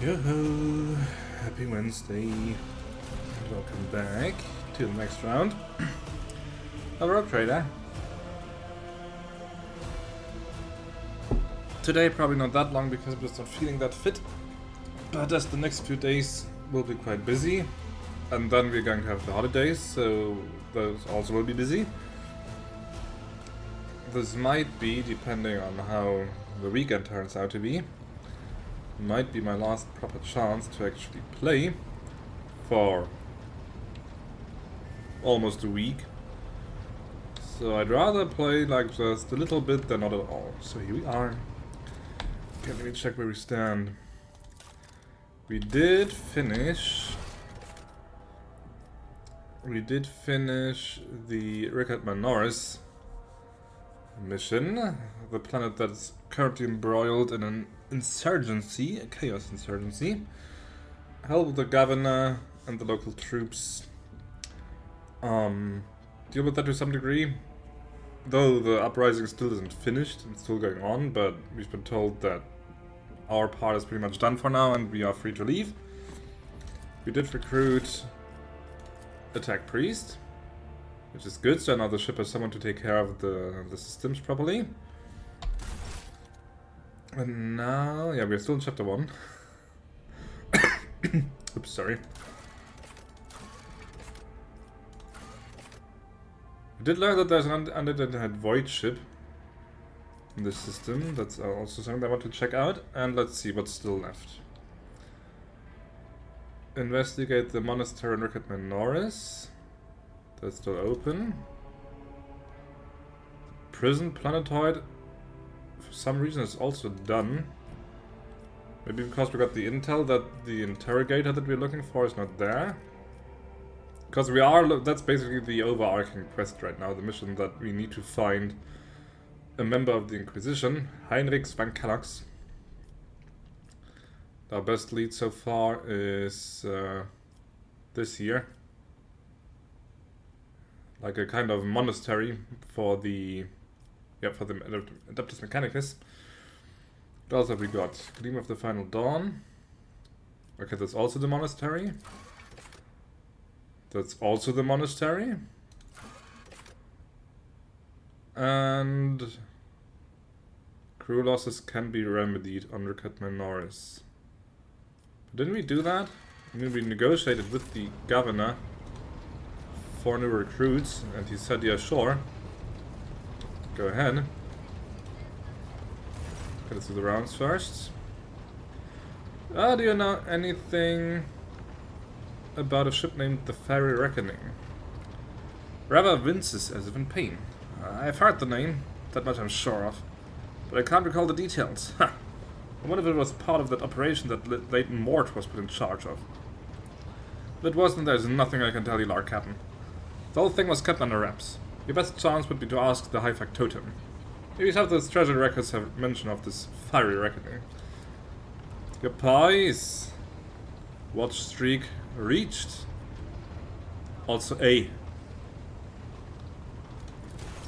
Yo-ho! Happy Wednesday. Welcome back to the next round. Another upgrader. Today probably not that long because I'm just not feeling that fit. But as the next few days will be quite busy. And then we're going to have the holidays, so those also will be busy. This might be, depending on how the weekend turns out to be, might be my last proper chance to actually play for almost a week. So I'd rather play like just a little bit than not at all. So here we are. Okay, let me check where we stand. We did finish the Rykad Manoris mission, the planet that is currently embroiled in an insurgency, a chaos insurgency. Help the governor and the local troops deal with that to some degree. Though the uprising still isn't finished, it's still going on, but we've been told that our part is pretty much done for now and we are free to leave. We did recruit Attack Priest, which is good, so now the ship has someone to take care of the systems properly. And now, yeah, we're still in chapter 1. Oops, sorry. We did learn that there's an unidentified void ship in this system. That's also something I want to check out. And let's see what's still left. Investigate the monastery in Rykad Manoris. That's still open. Prison planetoid, for some reason, is also done. Maybe because we got the intel that the interrogator that we're looking for is not there. Because we are, that's basically the overarching quest right now, the mission that we need to find a member of the Inquisition, Heinrich van Kallax. Our best lead so far is this here. Like a kind of monastery for the Adaptus Mechanicus. What else have we got? Gleam of the Final Dawn. Okay, that's also the monastery. That's also the monastery. And crew losses can be remedied on Rykad Manoris. Didn't we do that? I mean, we negotiated with the governor for new recruits, and he said, yeah, sure. Go ahead. Let's do the rounds first. Do you know anything about a ship named the Fairy Reckoning? Rather winces as if in pain. I've heard the name, that much I'm sure of, but I can't recall the details. I wonder if it was part of that operation that Leighton Mort was put in charge of. If it wasn't, there's nothing I can tell you, Lord Captain. The whole thing was kept under wraps. Your best chance would be to ask the High Factotum. Maybe some of those treasure records have mention of this Fiery Reckoning. Your pies. Watch streak reached. Also A.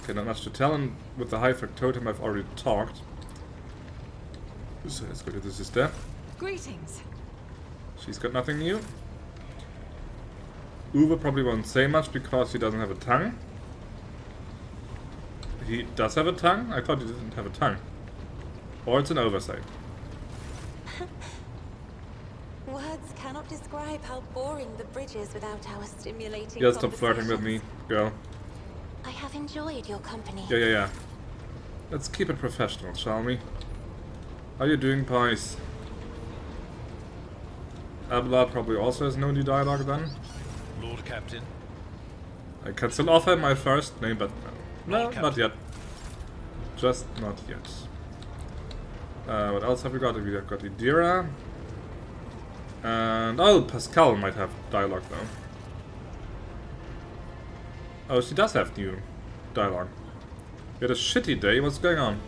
Okay, not much to tell, and with the High Factotum I've already talked. So let's go to the sister. Greetings. She's got nothing new. Uwe probably won't say much because he doesn't have a tongue. He does have a tongue? I thought he didn't have a tongue. Or it's an oversight. Words cannot describe how boring the bridge is without our stimulating Yeah, stop flirting with me, girl. I have enjoyed your company. Yeah. Let's keep it professional, shall we? How are you doing, pies? Abla probably also has no new dialogue then. Lord Captain. I can still offer my first name, but no, Captain. not yet. Just not yet. What else have we got? We have got Idira. And oh, Pasqal might have dialogue though. Oh, she does have new dialogue. We had a shitty day. What's going on?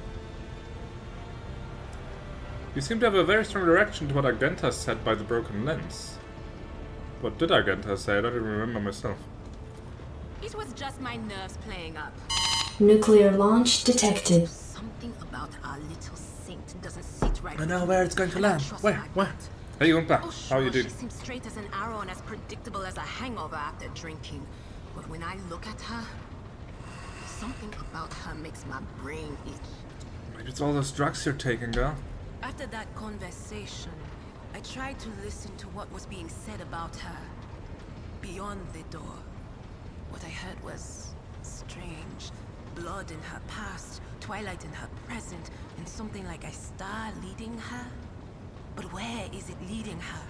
You seem to have a very strong reaction to what Argenta said by the broken lens. What did Argenta say? I don't even remember myself. It was just my nerves playing up. Nuclear launch detected. Something about our little saint doesn't sit right. I know where it's going to land. Where? Hey, Oompa. Oh, How sure, you doing? she seems straight as an arrow and as predictable as a hangover after drinking. But when I look at her, something about her makes my brain itch. Maybe it's all those drugs you're taking, girl. After that conversation, I tried to listen to what was being said about her. Beyond the door, what I heard was strange. Blood in her past, twilight in her present, and something like a star leading her. But where is it leading her?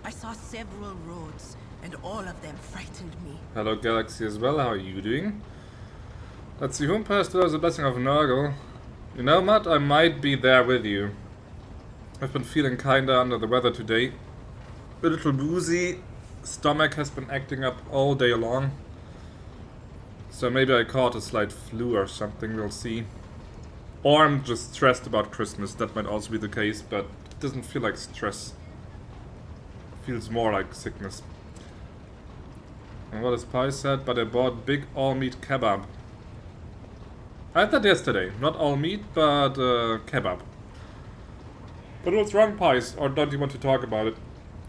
I saw several roads, and all of them frightened me. Hello, Galaxy as well. How are you doing? Let's see. Whom passed through the blessing of Nurgle? You know, Matt, I might be there with you. I've been feeling kinda under the weather today. A little woozy. Stomach has been acting up all day long. So maybe I caught a slight flu or something, we'll see. Or I'm just stressed about Christmas, that might also be the case, but it doesn't feel like stress. It feels more like sickness. And what has Pi said? But I bought big all-meat kebab. I had that yesterday. Not all meat, but kebab. But what's wrong, Pies? Or don't you want to talk about it?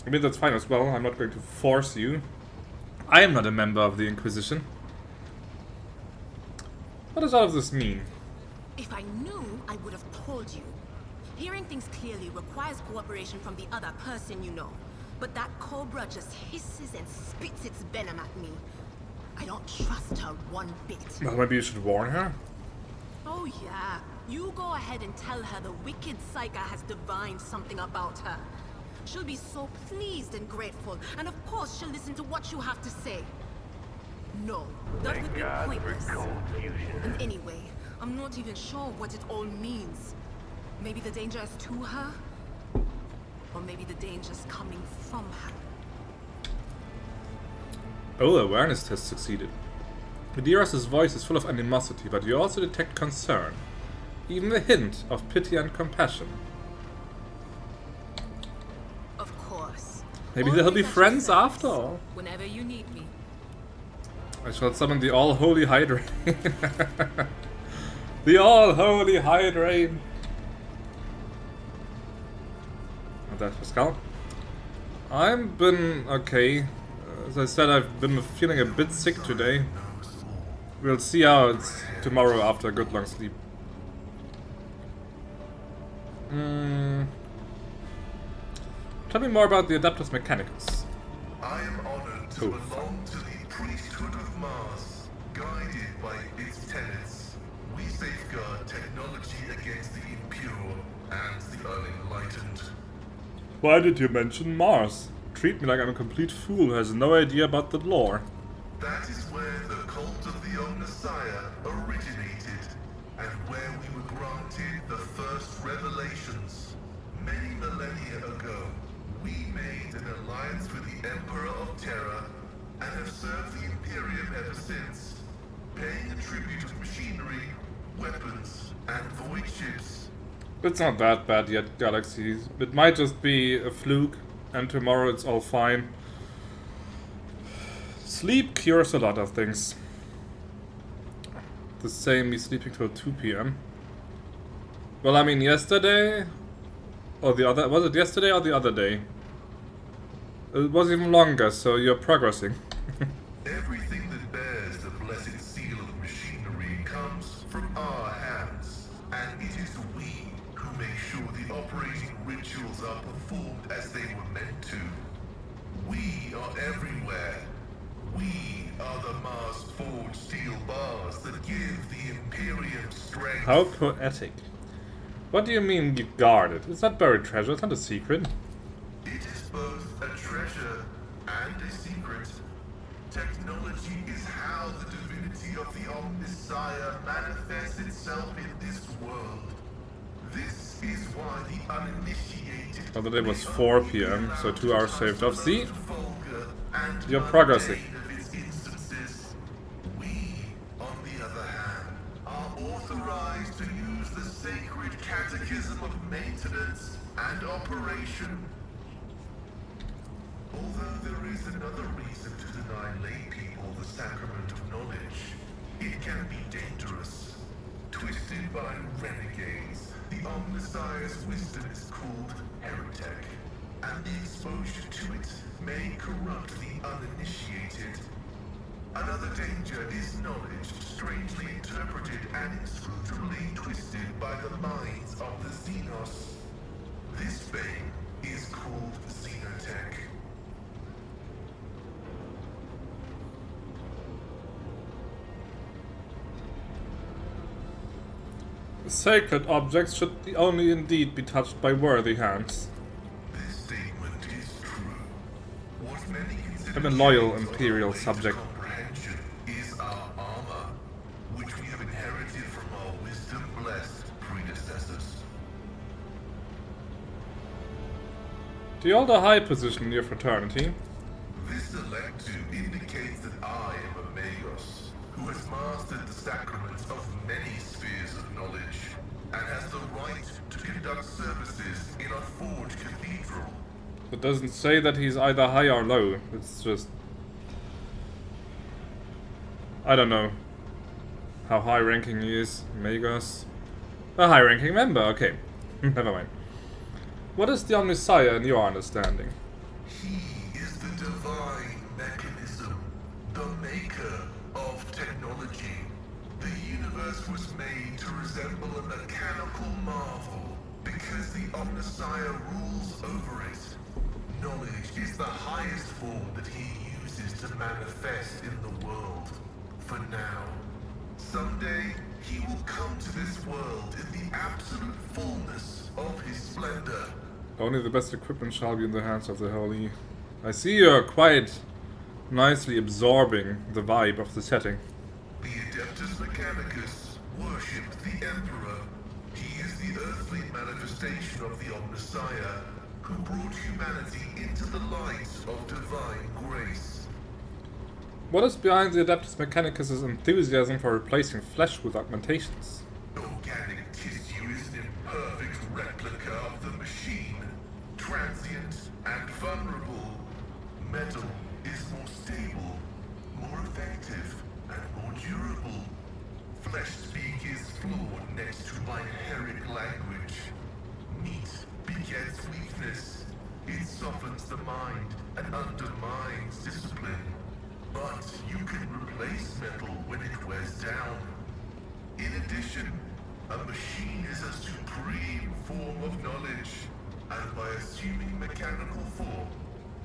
I mean, that's fine as well. I'm not going to force you. I am not a member of the Inquisition. What does all of this mean? If I knew, I would have told you. Hearing things clearly requires cooperation from the other person you know. But that cobra just hisses and spits its venom at me. I don't trust her one bit. Well, maybe you should warn her. Oh yeah, you go ahead and tell her the wicked Psyker has divined something about her. She'll be so pleased and grateful, and of course she'll listen to what you have to say. No, that would be pointless. And anyway, I'm not even sure what it all means. Maybe the danger is to her, or maybe the danger's coming from her. Oh, awareness test succeeded. Medira's voice is full of animosity, but you also detect concern. Even a hint of pity and compassion. Of course. Maybe they'll be friends after all. Whenever you need me. I shall summon the all-holy Hydrain. The all-holy Hydrain. And that's Pasqal. I've been okay. As I said, I've been feeling a bit sick today. We'll see how it's tomorrow after a good long sleep. Tell me more about the Adapters Mechanicals. I am honored to belong to the priesthood of Mars. Guided by its tenets, we safeguard technology against the impure and the unenlightened. Why did you mention Mars? Treat me like I'm a complete fool who has no idea about the lore. That is where the cult of the Messiah originated, and where we were granted the first revelations. Many millennia ago, we made an alliance with the Emperor of Terra, and have served the Imperium ever since, paying a tribute of machinery, weapons, and void ships. It's not that bad yet, Galaxies. It might just be a fluke, and tomorrow it's all fine. Sleep cures a lot of things. The same, me sleeping till 2 PM. Well, I mean, yesterday, or the other, was it yesterday or the other day? It was even longer, so you're progressing. Everything that bears the blessed seal of machinery comes from our hands, and it is we who make sure the operating rituals are performed as they were meant to. We are everywhere. We are the Mars-forged steel bars that give the Imperium strength. How poetic. What do you mean you guard it? It's not buried treasure, it's not a secret. It is both a treasure and a secret. Technology is how the divinity of the Messiah manifests itself in this world. This is why the uninitiated... The other day was 4 PM, so 2 hours saved off. See? You're progressing. We, on the other hand, are authorized to use the sacred catechism of maintenance and operation. Although there is another reason to deny lay people the sacrament of knowledge, it can be dangerous. Twisted by renegades, the Messiah's wisdom is called heretic. and the exposure to it may corrupt the uninitiated. Another danger is knowledge strangely interpreted and inscrutably twisted by the minds of the Xenos. This bane is called Xenotech. Sacred objects should only indeed be touched by worthy hands. This statement is true. What many consider I'm a loyal shades of Imperial later subject. comprehension is our armor, which we have inherited from our wisdom-blessed predecessors. Do you hold a high position in your fraternity? This electu indicates that I am a Magos, who has mastered the sacraments of many spheres of knowledge, and has the right to conduct services in a forged cathedral. It doesn't say that he's either high or low. It's just... I don't know how high ranking he is. Magos. A high ranking member, okay. Never mind. What is the Omniscire in your understanding? He is the divine mechanism, the maker of technology. The universe was made to resemble a mechanical marvel because the Omniscire rules over it. Knowledge is the highest form that he uses to manifest in the world. For now. Someday, he will come to this world in the absolute fullness of his splendor. Only the best equipment shall be in the hands of the Holy. I see you're quite nicely absorbing the vibe of the setting. The Adeptus Mechanicus worshipped the Emperor. He is the earthly manifestation of the Omniscire, who brought humanity into the light of divine grace. What is behind the Adeptus Mechanicus' enthusiasm for replacing flesh with augmentations? Organic tissue is an imperfect replica of the machine, transient and vulnerable. Metal is more stable, more effective, and more durable. Flesh speak is flawed next to my heretical language. Meat begets weakness. It softens the mind and undermines discipline. But you can replace metal when it wears down. In addition, a machine is a supreme form of knowledge, and by assuming mechanical form,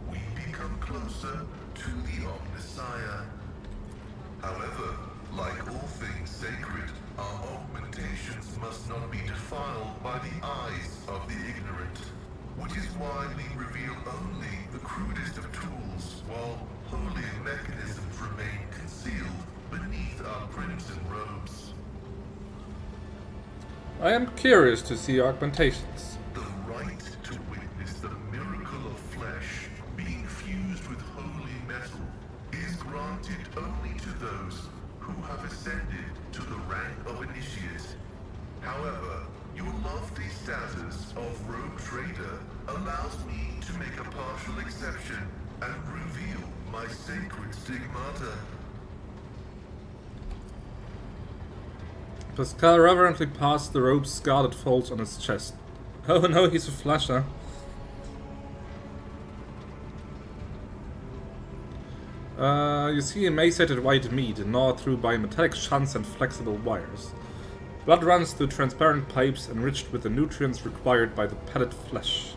we become closer to the Omniscire. However, like all things sacred, our augmentations must not be defiled by the eyes of the ignorant, which is why we reveal only the crudest of tools, while holy mechanisms remain concealed beneath our crimson robes. I am curious to see augmentations. The right to witness the miracle of flesh being fused with holy metal is granted only to those who have ascended to the rank of initiate. However, your lofty status of rogue trader allows me to make a partial exception and reveal my sacred stigmata. Pasqal reverently passed the robe's scarlet folds on his chest. Oh no, he's a flasher. You see emaciated white meat gnawed through by metallic shunts and flexible wires. Blood runs through transparent pipes enriched with the nutrients required by the pellet flesh.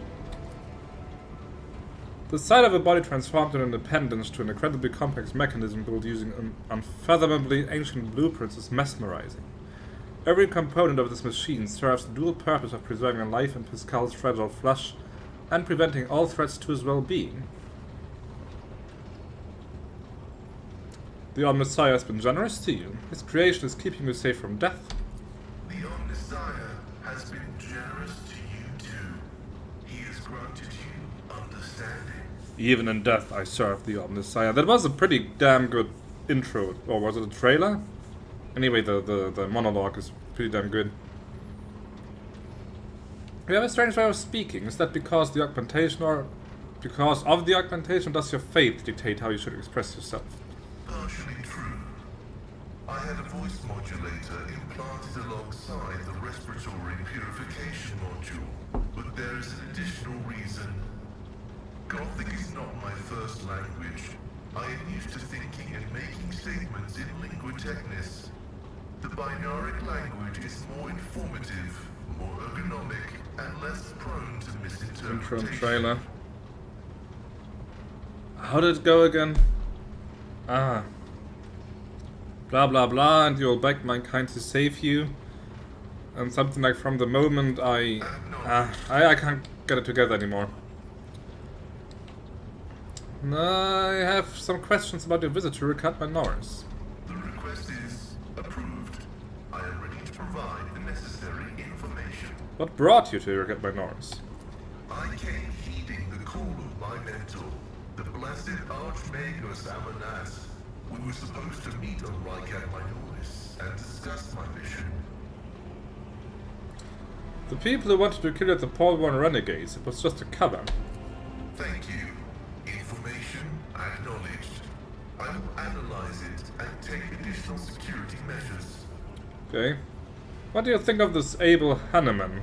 The sight of a body transformed in independence to an incredibly complex mechanism built using unfathomably ancient blueprints is mesmerizing. Every component of this machine serves the dual purpose of preserving life in Pasqal's fragile flesh and preventing all threats to his well-being. The Omniscire has been generous to you. His creation is keeping you safe from death. The Omniscire has been generous to you too. He has granted you understanding. Even in death, I serve the Omniscire. That was a pretty damn good intro. Or was it a trailer? Anyway, the monologue is pretty damn good. You have a strange way of speaking. Is that because the augmentation, or because of the augmentation does your faith dictate how you should express yourself? Partially true. I had a voice modulator implanted alongside the respiratory purification module, but there is an additional reason. Gothic is not my first language. I am used to thinking and making statements in lingua technis. The binaric language is more informative, more ergonomic, and less prone to Intro misinterpretation. and trailer. How did it go again? Ah. Blah blah blah, and you'll beg mankind to save you. And something like from the moment I can't get it together anymore. I have some questions about your visit to Rykad by Norris. The request is approved. I am ready to provide the necessary information. What brought you to Rykad by Norris? I came heeding the call of my mentor, the blessed Archmagus Amanas. We were supposed to meet on Rykad by Norris and discuss my mission. The people who wanted to kill the Paul One Renegades, it was just a cover. Thank you. Information acknowledged. I will analyze it and take additional security measures. Okay. What do you think of this Abel Hanneman?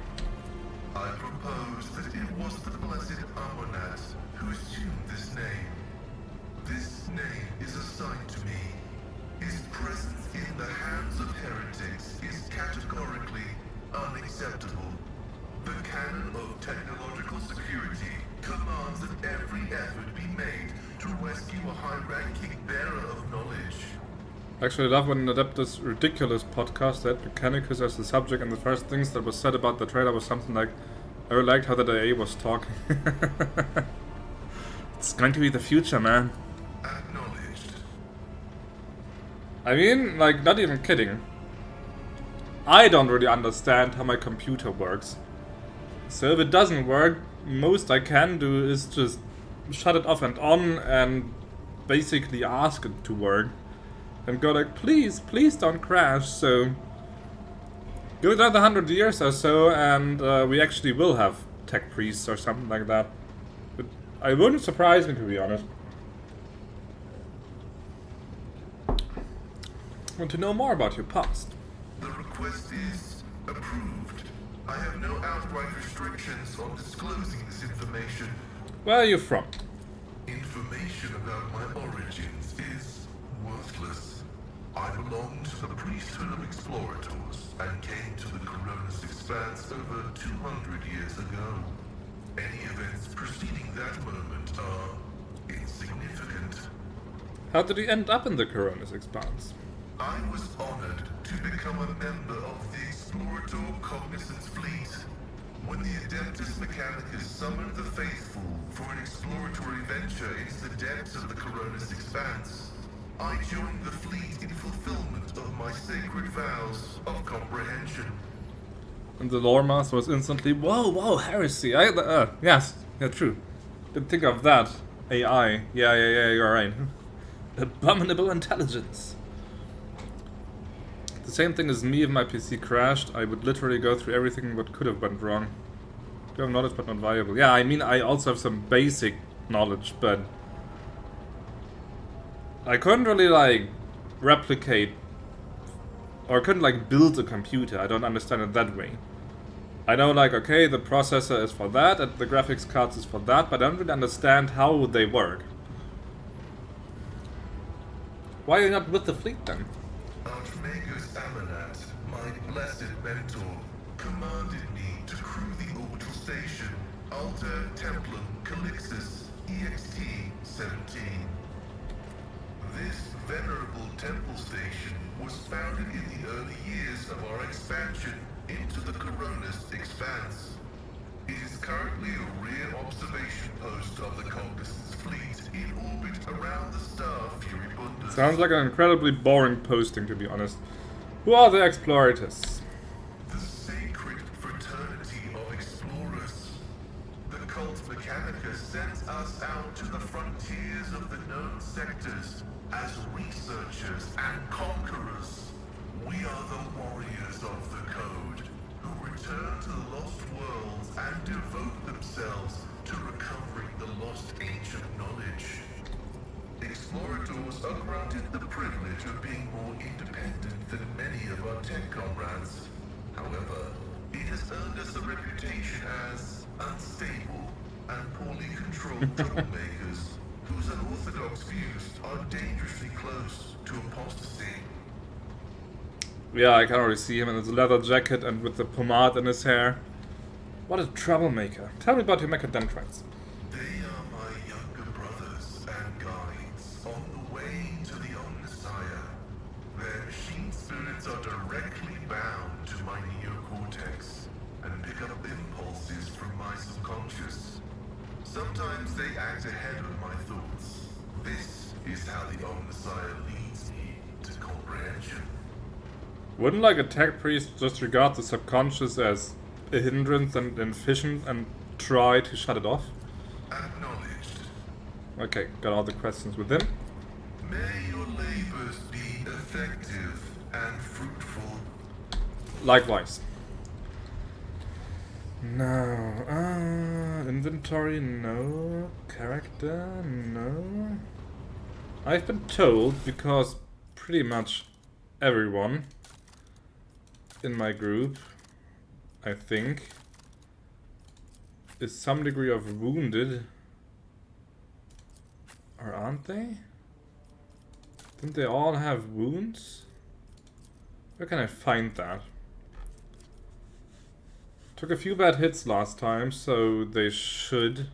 I propose that it was the blessed Amanas who assumed this name. This name is assigned to me. His presence in the hands of heretics is categorically unacceptable. The canon of technological security commands that every effort be made to rescue a high-ranking bearer of knowledge. Actually, I love when they adapt this ridiculous podcast that Mechanicus as the subject, and the first things that was said about the trailer was something like, I really liked how the AA was talking. It's going to be the future, man. Acknowledged. I mean, like, not even kidding. I don't really understand how my computer works. So if it doesn't work, most I can do is just shut it off and on and basically ask it to work. And go like, please, please don't crash. So give it another 100 years or so and we actually will have tech priests or something like that. But I wouldn't surprise me, to be honest. I want to know more about your past. The request is approved. I have no outright restrictions on disclosing this information. Where are you from? Information about my origins is worthless. I belong to the priesthood of explorators and came to the Coronis Expanse over 200 years ago. Any events preceding that moment are insignificant. How did you end up in the Coronis Expanse? I was honored to become a member of the Explorator Cognizance Fleet. When the Adeptus Mechanicus summoned the faithful for an exploratory venture into the depths of the Coronis Expanse, I joined the fleet in fulfillment of my sacred vows of comprehension. And the lore master was instantly, whoa, heresy. Yes, yeah, true. Didn't think of that. AI. Yeah, you're right. Abominable intelligence. The same thing as me if my PC crashed. I would literally go through everything what could have went wrong. Do have knowledge but not viable. Yeah, I mean, I also have some basic knowledge, but I couldn't really, like, replicate or couldn't, like, build a computer. I don't understand it that way. I know, like, okay, the processor is for that and the graphics cards is for that, but I don't really understand how they work. Why are you not with the fleet then? Archmagus Amanat, my blessed mentor, commanded me to crew the orbital station Alter Templum Calixus EXT-17. This venerable temple station was founded in the early years of our expansion into the Coronis Expanse. It is currently a rear observation post of the Cognizance Fleet in orbit around the star Furibundus. Sounds like an incredibly boring posting, to be honest. Who are the Explorators? The sacred fraternity of explorers. The cult Mechanica sends us out to the frontiers of the known sectors as researchers and conquerors. We are the warriors of the code, who return to the lost worlds and devote themselves to recovering the lost ancient knowledge. Explorators are granted the privilege of being more independent than many of our tech comrades. However, it has earned us a reputation as unstable, and poorly controlled troublemakers whose unorthodox views are dangerously close to apostasy. Yeah, I can already see him in his leather jacket and with the pomade in his hair. What a troublemaker. Tell me about your mechadendrites. They are my younger brothers and guides on the way to the Omnissiah. Their machine spirits are directly bound to my neocortex and pick up impulses from my subconscious. Sometimes they act ahead of my thoughts. This is how the Omnissiah leads me to comprehension. Wouldn't like a tech priest just regard the subconscious as a hindrance and inefficient and try to shut it off? Acknowledged. Okay, got all the questions with him. May your labors be effective and fruitful. Likewise. No. Inventory, no. Character, no. I've been told, because pretty much everyone in my group, I think, is some degree of wounded. Or aren't they? Didn't they all have wounds? Where can I find that? Took a few bad hits last time, so they should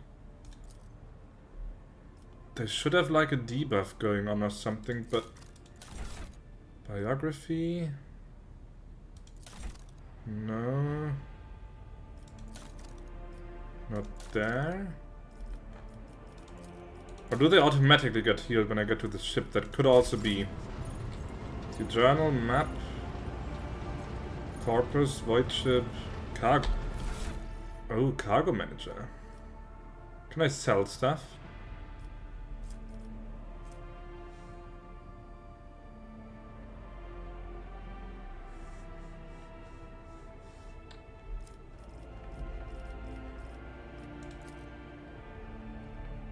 have like a debuff going on or something, but biography? No. Not there. Or do they automatically get healed when I get to the ship? That could also be. The journal, map, corpus, voidship, cargo. Oh, cargo manager. Can I sell stuff?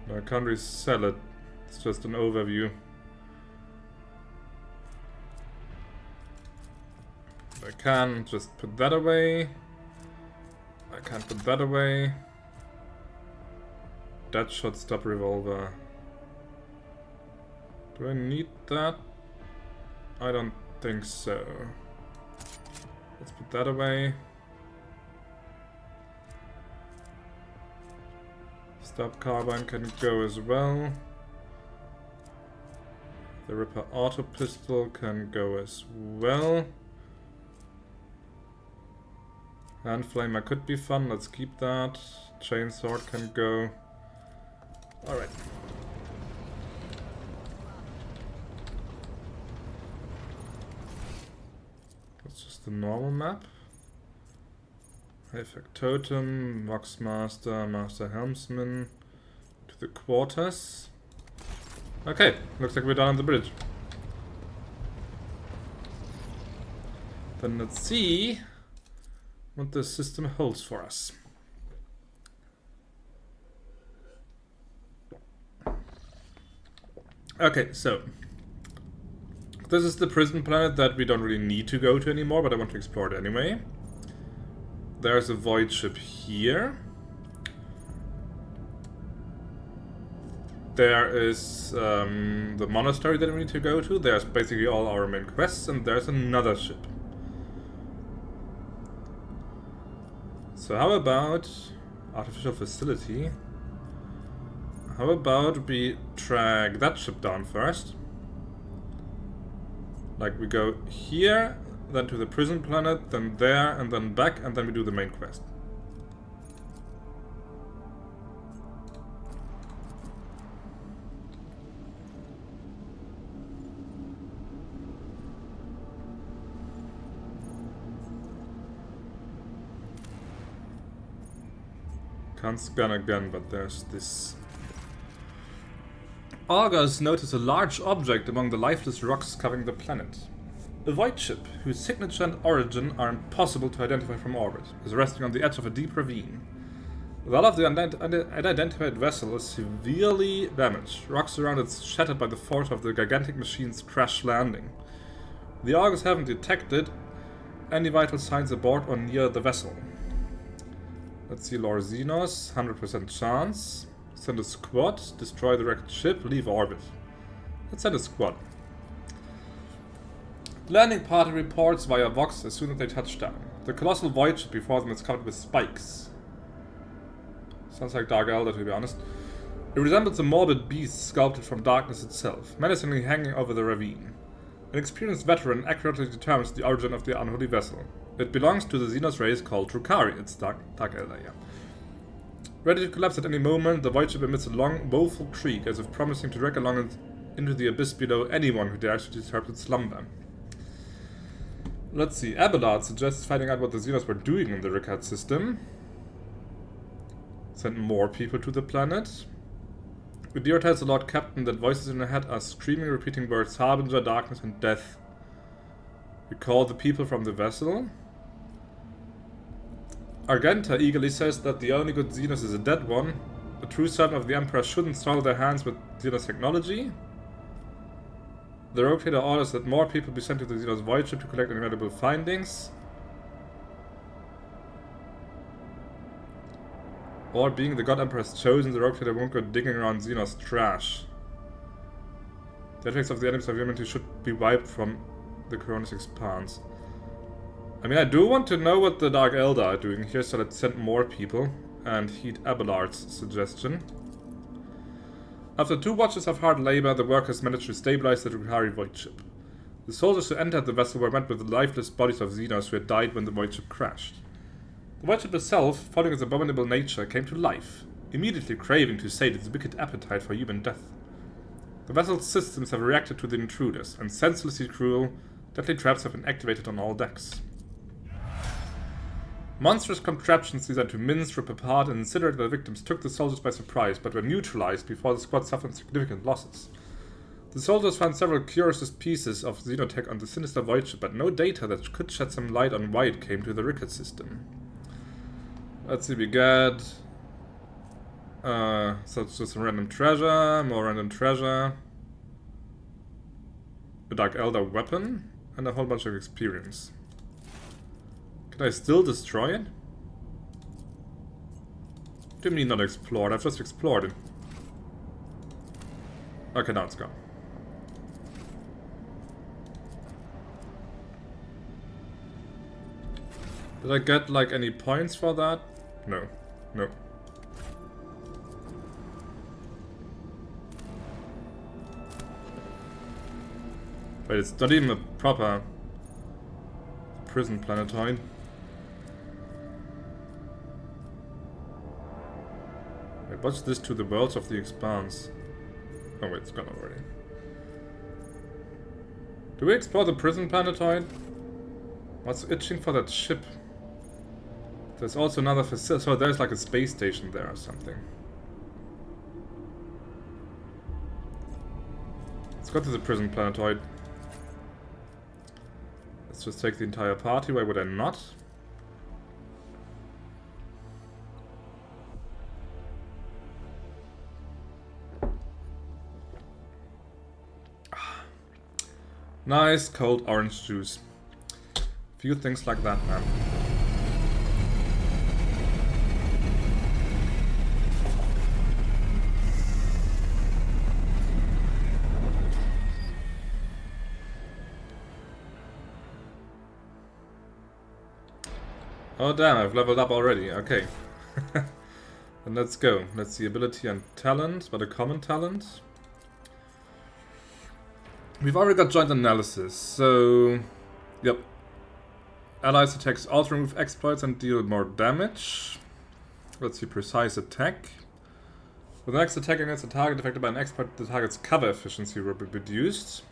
No, I can't really sell it. It's just an overview. I can just put that away. I can't put that away. That shot stop revolver. Do I need that? I don't think so. Let's put that away. Stop carbine can go as well. The Ripper auto pistol can go as well. Hand flamer could be fun, let's keep that. Chainsword can go. Alright. That's just the normal map. Factotum, Voxmaster, Master Helmsman, to the quarters. Okay, looks like we're done on the bridge. Then let's see what the system holds for us. Okay, so this is the prison planet that we don't really need to go to anymore, but I want to explore it anyway. There's a void ship here. There is the monastery that we need to go to. There's basically all our main quests, and there's another ship. So how about artificial facility? How about we track that ship down first? Like we go here, then to the prison planet, then there, and then back, and then we do the main quest. Can't scan again, but there's this. Augurs notice a large object among the lifeless rocks covering the planet. A void ship, whose signature and origin are impossible to identify from orbit, is resting on the edge of a deep ravine. The hull of the unidentified vessel is severely damaged. Rocks around it shattered by the force of the gigantic machine's crash landing. The Augurs haven't detected any vital signs aboard or near the vessel. Let's see, Lore Xenos, 100% chance. Send a squad, destroy the wrecked ship, leave orbit. Let's send a squad. Landing party reports via Vox as soon as they touch down. The colossal void ship before them is covered with spikes. Sounds like Dark Elder, to be honest. It resembles a morbid beast sculpted from darkness itself, menacingly hanging over the ravine. An experienced veteran accurately determines the origin of the unholy vessel. It belongs to the Xenos race called Rykadi. It's Dark Elder, yeah. Ready to collapse at any moment, the void ship emits a long, woeful shriek as if promising to drag along into the abyss below anyone who dares to disturb its slumber. Let's see, Abelard suggests finding out what the Xenos were doing in the Rykad system. Send more people to the planet. Udyr tells the Lord Captain that voices in her head are screaming, repeating words Harbinger, darkness, and death. Recall the people from the vessel. Argenta eagerly says that the only good Xenos is a dead one. A true servant of the Emperor shouldn't soil their hands with Xenos technology. The Rogue Trader orders that more people be sent to the Xenos void ship to collect any valuable findings. Or being the God Emperor's chosen, the Rogue Trader won't go digging around Xenos trash. The effects of the enemies of humanity should be wiped from the Coronis Expanse. I mean, I do want to know what the Dark Elder are doing here, so let's send more people and heed Abelard's suggestion. After 2 watches of hard labor, the workers managed to stabilize the Rykadi void ship. The soldiers who entered the vessel were met with the lifeless bodies of Xenos who had died when the void ship crashed. The void ship itself, following its abominable nature, came to life, immediately craving to sate its wicked appetite for human death. The vessel's systems have reacted to the intruders, and senselessly cruel, deadly traps have been activated on all decks. Monstrous contraptions designed to mince, rip apart, and incinerate their victims took the soldiers by surprise, but were neutralized before the squad suffered significant losses. The soldiers found several curious pieces of xenotech on the sinister void ship, but no data that could shed some light on why it came to the Rykad system. Let's see, we get so it's just some random treasure, more random treasure, a Dark Elder weapon, and a whole bunch of experience. Can I still destroy it? What do you mean not explored? I've just explored it. Okay, now it's gone. Did I get, like, any points for that? No. No. Wait, it's not even a proper prison planetoid. Wait, what's this to the worlds of the Expanse? Oh wait, it's gone already. Do we explore the prison planetoid? What's itching for that ship? There's also another facility, so there's like a space station there or something. Let's go to the prison planetoid. Let's just take the entire party, why would I not? Nice cold orange juice. Few things like that, man. Oh damn, I've leveled up already, okay. Then let's go. Let's see, ability and talent, but a common talent. We've already got joint analysis, so... Yep. Allies attacks also remove exploits and deal more damage. Let's see, precise attack. With the next attack against a target affected by an exploit, the target's cover efficiency will be reduced.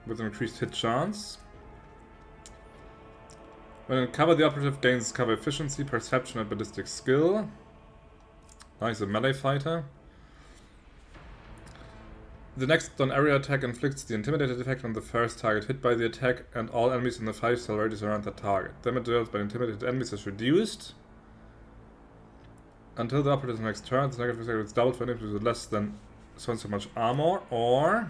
With an increased hit chance. When in cover, the operative gains cover efficiency, perception, and ballistic skill. Nice, a melee fighter. The next on-area attack inflicts the intimidated effect on the first target hit by the attack and all enemies in the 5-cell radius around the target. Damage dealt by intimidated enemies is reduced. Until the operative's next turn, the negative effect is doubled for enemies with less than so much armor, or...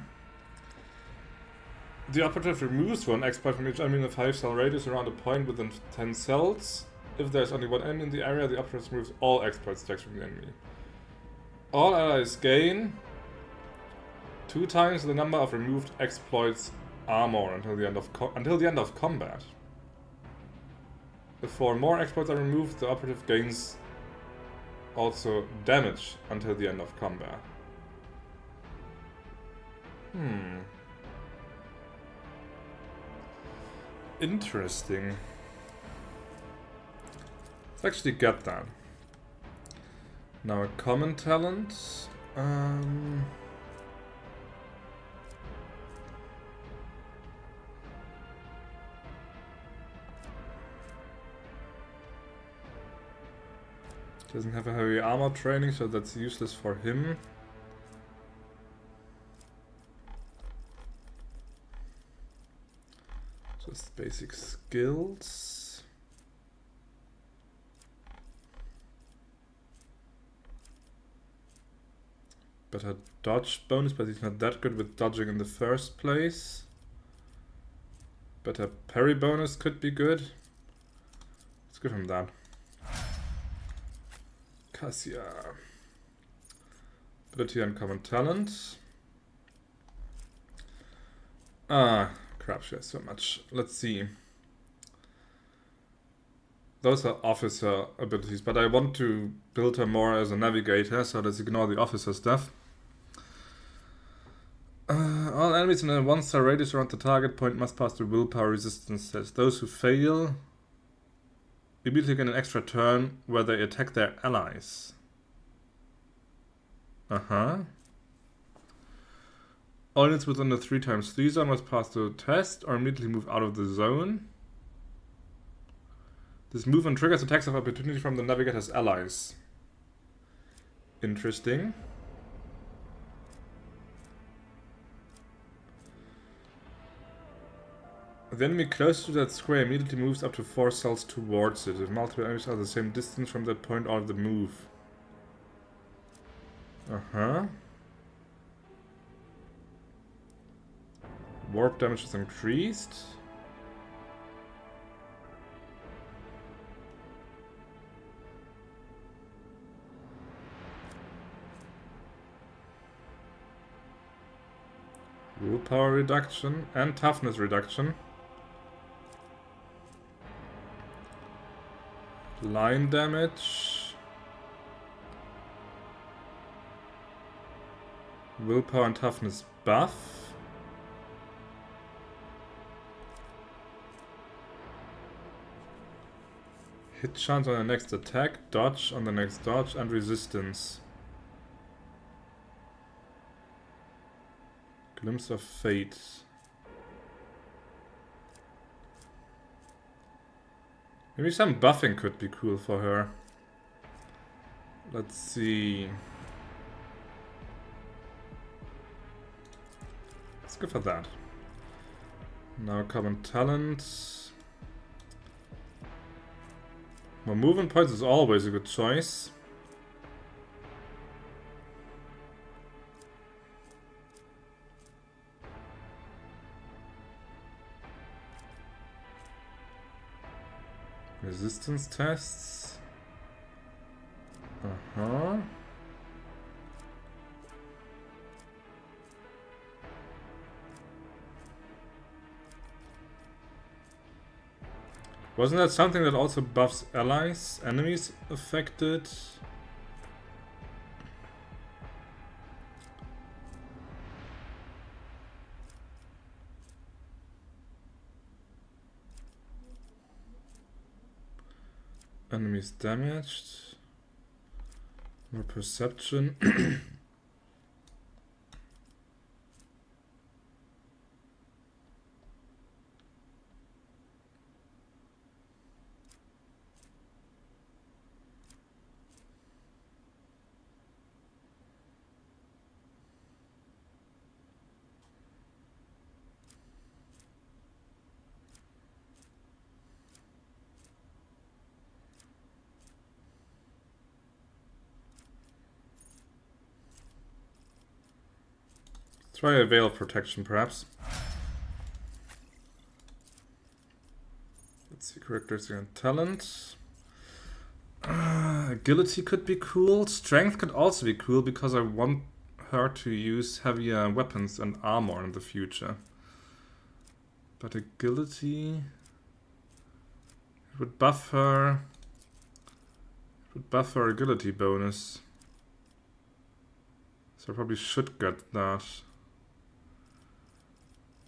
The operative removes one exploit from each enemy in the 5-cell radius around a point within 10 cells. If there's only one enemy in the area, the operative removes all exploit stacks from the enemy. All allies gain 2 times the number of removed exploits armor until the end of combat. If 4 more exploits are removed, the operative gains also damage until the end of combat. Interesting. Let's actually get that. Now a common talent. Doesn't have a heavy armor training, so that's useless for him. Just basic skills. Better dodge bonus, but he's not that good with dodging in the first place. Better parry bonus could be good. Let's give him that. Cassia. Ability and common talent. Ah, crap, she has so much. Let's see. Those are officer abilities, but I want to build her more as a navigator, so let's ignore the officer stuff. All enemies in a 1-star radius around the target point must pass the willpower resistance test. Those who fail immediately get an extra turn where they attack their allies. All units within the 3x3 zone must pass the test or immediately move out of the zone. This movement triggers attacks of opportunity from the navigator's allies. Interesting. The enemy close to that square immediately moves up to 4 cells towards it. If multiple enemies are the same distance from that point, all of them move. Warp damage is increased. Willpower reduction and toughness reduction. Line damage. Willpower and toughness buff. Hit chance on the next attack, dodge on the next dodge, and resistance. Glimpse of Fate. Maybe some buffing could be cool for her. Let's see. Let's go for that. Now common talent. More movement points is always a good choice. Resistance tests. Wasn't that something that also buffs allies, enemies affected? Enemies damaged. More perception. Try a Veil of Protection, perhaps. Let's see, characteristic and talent. Agility could be cool. Strength could also be cool because I want her to use heavier weapons and armor in the future. But agility... It would buff her... It would buff her agility bonus. So I probably should get that.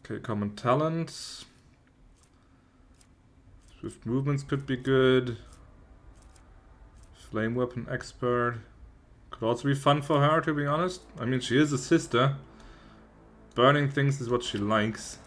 Okay, common talent. Swift movements could be good. Flame weapon expert. Could also be fun for her, to be honest. I mean, she is a sister. Burning things is what she likes.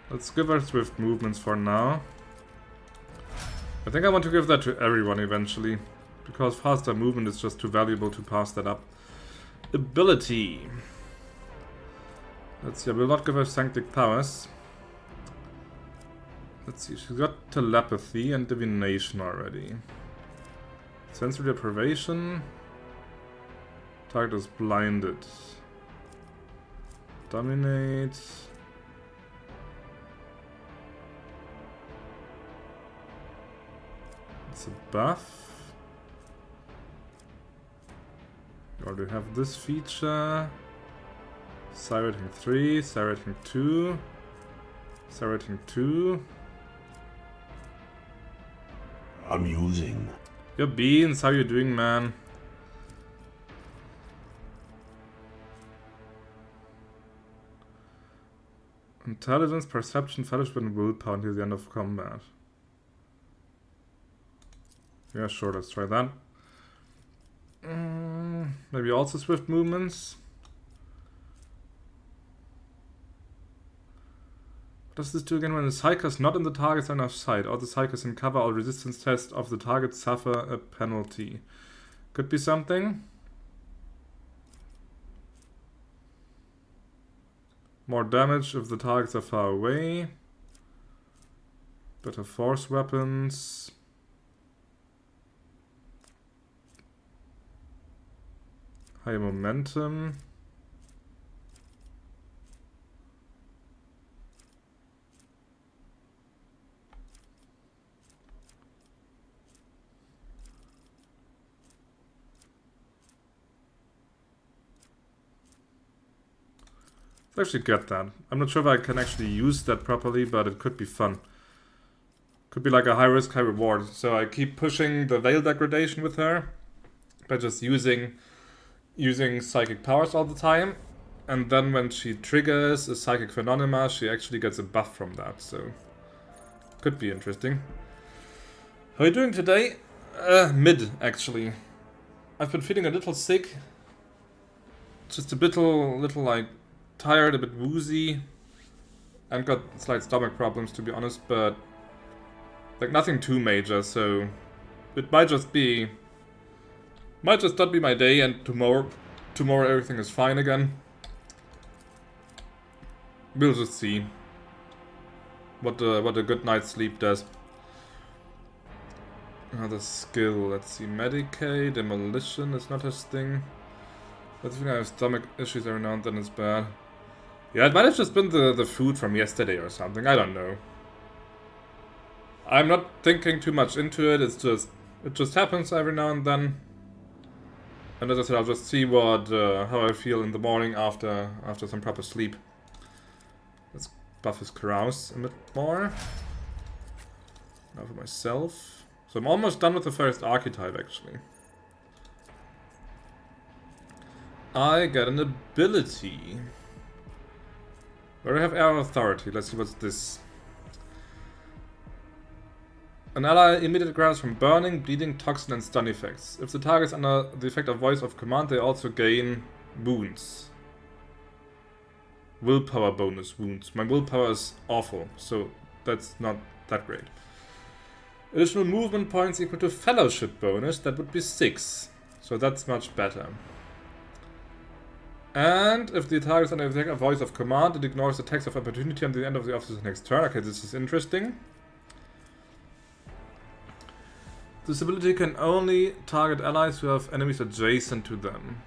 Let's give her swift movements for now. I think I want to give that to everyone eventually, because faster movement is just too valuable to pass that up. Ability. Let's see, I will not give her sanctic powers. Let's see, she's got telepathy and divination already. Sensory deprivation. Target is blinded. Dominate. It's a buff. You already have this feature. Sireting 3, Sireting 2, Sireting 2. Amusing. Yo, Beans, how you doing, man? Intelligence, perception, fellowship, and willpower until the end of combat. Yeah, sure, let's try that. Maybe also swift movements. What does this do again? When the psyker is not in the target's line of sight, or the psyker is in cover, all resistance tests of the target suffer a penalty. Could be something. More damage if the targets are far away. Better force weapons. High momentum. Let's actually get that. I'm not sure if I can actually use that properly, but it could be fun. Could be like a high risk, high reward. So I keep pushing the veil degradation with her by just using psychic powers all the time, and then when she triggers a psychic phenomena, she actually gets a buff from that, so could be interesting. How are you doing today? Mid, actually. I've been feeling a little sick, just a little like tired, a bit woozy, and got slight stomach problems, to be honest, but like nothing too major, so it might just not be my day, and tomorrow everything is fine again. We'll just see what a good night's sleep does. Another skill, let's see, Medicaid, Demolition is not his thing. I think I have stomach issues every now and then, it's bad. Yeah, it might have just been the food from yesterday or something, I don't know. I'm not thinking too much into it, it just happens every now and then. And as I said, I'll just see how I feel in the morning after some proper sleep. Let's buff his carouse a bit more. Now for myself. So I'm almost done with the first archetype, actually. I get an ability. Where I have air authority. Let's see what's this. An ally immediately grabs from burning, bleeding, toxin, and stun effects. If the target is under the effect of voice of command, they also gain wounds. Willpower bonus wounds. My willpower is awful, so that's not that great. Additional movement points equal to fellowship bonus, that would be 6. So that's much better. And if the target is under the effect of voice of command, it ignores attacks of opportunity at the end of the officer's next turn. Okay, this is interesting. This ability can only target allies who have enemies adjacent to them.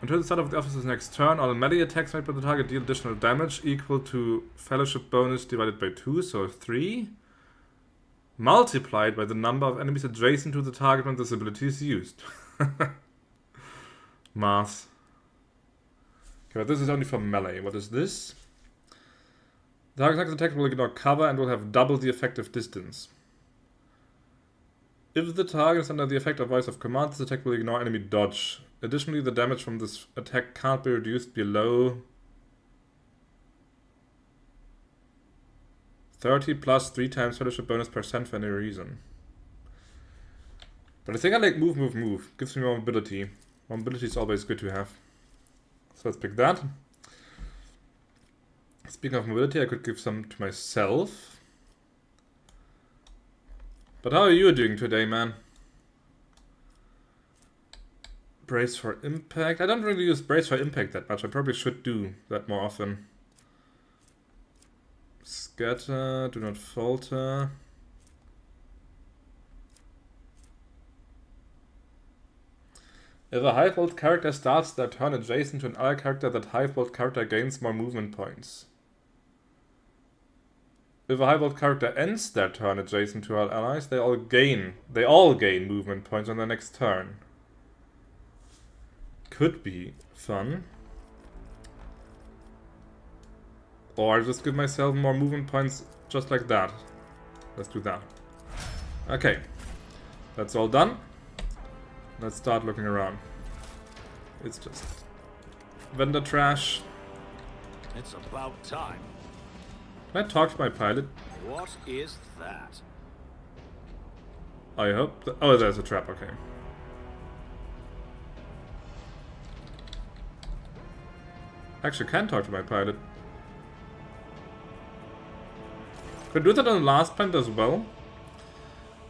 Until the start of the officer's next turn, all melee attacks made by the target deal additional damage equal to fellowship bonus divided by 2, so 3. Multiplied by the number of enemies adjacent to the target when this ability is used. Math. Okay, but this is only for melee. What is this? The target's attack will ignore cover and will have double the effective distance. If the target is under the effect of voice of command, this attack will ignore enemy dodge. Additionally, the damage from this attack can't be reduced below 30 plus 3 times fellowship bonus % for any reason. But I think I like move. Gives me more mobility. More mobility is always good to have. So let's pick that. Speaking of mobility, I could give some to myself. But how are you doing today, man? Brace for impact. I don't really use brace for impact that much. I probably should do that more often. Scatter, do not falter. If a high-volt character starts their turn adjacent to an ally character, that high-volt character gains more movement points. If a high-volt character ends their turn adjacent to our allies, they all gain movement points on their next turn. Could be fun. Or I just give myself more movement points just like that. Let's do that. Okay. That's all done. Let's start looking around. It's just vendor trash. It's about time. Can I talk to my pilot? What is that? I hope that... Oh, there's a trap, okay. Actually, can talk to my pilot. Could I do that on the last planet as well?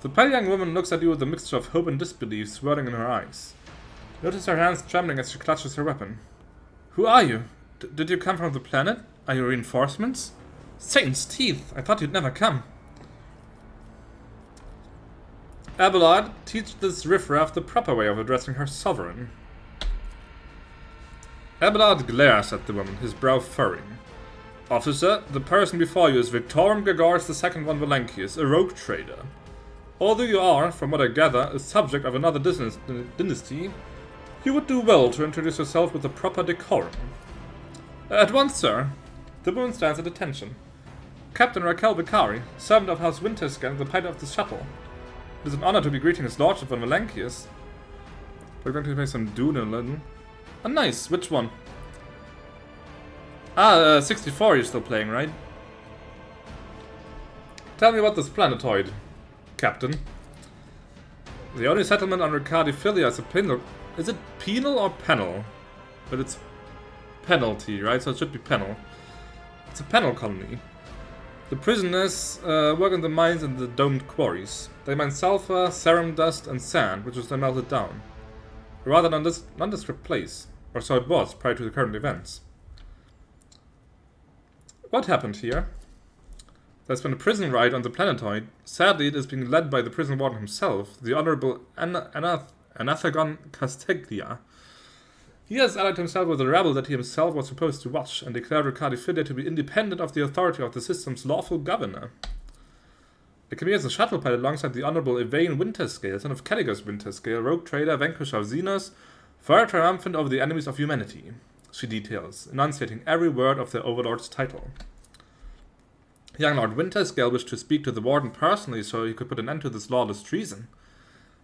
The pale young woman looks at you with a mixture of hope and disbelief swirling in her eyes. Notice her hands trembling as she clutches her weapon. Who are you? Did you come from the planet? Are you reinforcements? Satan's teeth! I thought you'd never come. Abelard, teach this riffraff the proper way of addressing her sovereign. Abelard glares at the woman, his brow furrowing. Officer, the person before you is Victorum Gregorius II von Valanchius, a rogue trader. Although you are, from what I gather, a subject of another dynasty, you would do well to introduce yourself with the proper decorum. At once, sir. The woman stands at attention. Captain Rykadi Philia, servant of House Winterscale and the pilot of the shuttle. It is an honor to be greeting his lordship von Valanchius. We're going to play some Dune in London. Oh, nice. Which one? 64 you're still playing, right? Tell me about this planetoid, Captain. The only settlement on Rykadi Philia is a penal... Is it penal or penal? But it's penalty, right? So it should be penal. It's a penal colony. The prisoners work in the mines and the domed quarries. They mine sulfur, serum dust, and sand, which is then melted down. A rather nondescript place, or so it was prior to the current events. What happened here? There's been a prison riot on the planetoid. Sadly, it is being led by the prison warden himself, the Honorable Anathagon Casteglia. He has allied himself with a rebel that he himself was supposed to watch, and declared Rykadi Philia to be independent of the authority of the system's lawful governor. It can be as a shuttle pilot alongside the Honorable Evayne Winterscale, son of Caligos Winterscale, rogue trader, vanquisher of Xenos, far triumphant over the enemies of humanity, she details, enunciating every word of their overlord's title. Young Lord Winterscale wished to speak to the warden personally so he could put an end to this lawless treason.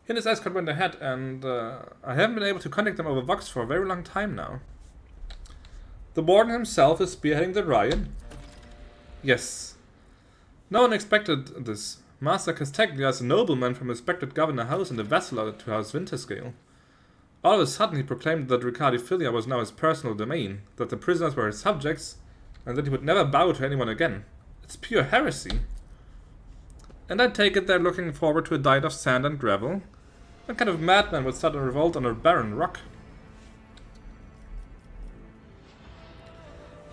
He and his escort went ahead, and I haven't been able to contact them over Vox for a very long time now. The warden himself is spearheading the riot. Yes. No one expected this. Master Castaglia is a nobleman from a respected governor house and a vassal to House Winterscale. All of a sudden he proclaimed that Rykadi Philia was now his personal domain, that the prisoners were his subjects, and that he would never bow to anyone again. It's pure heresy. And I take it they're looking forward to a diet of sand and gravel. What kind of madman would start a revolt on a barren rock?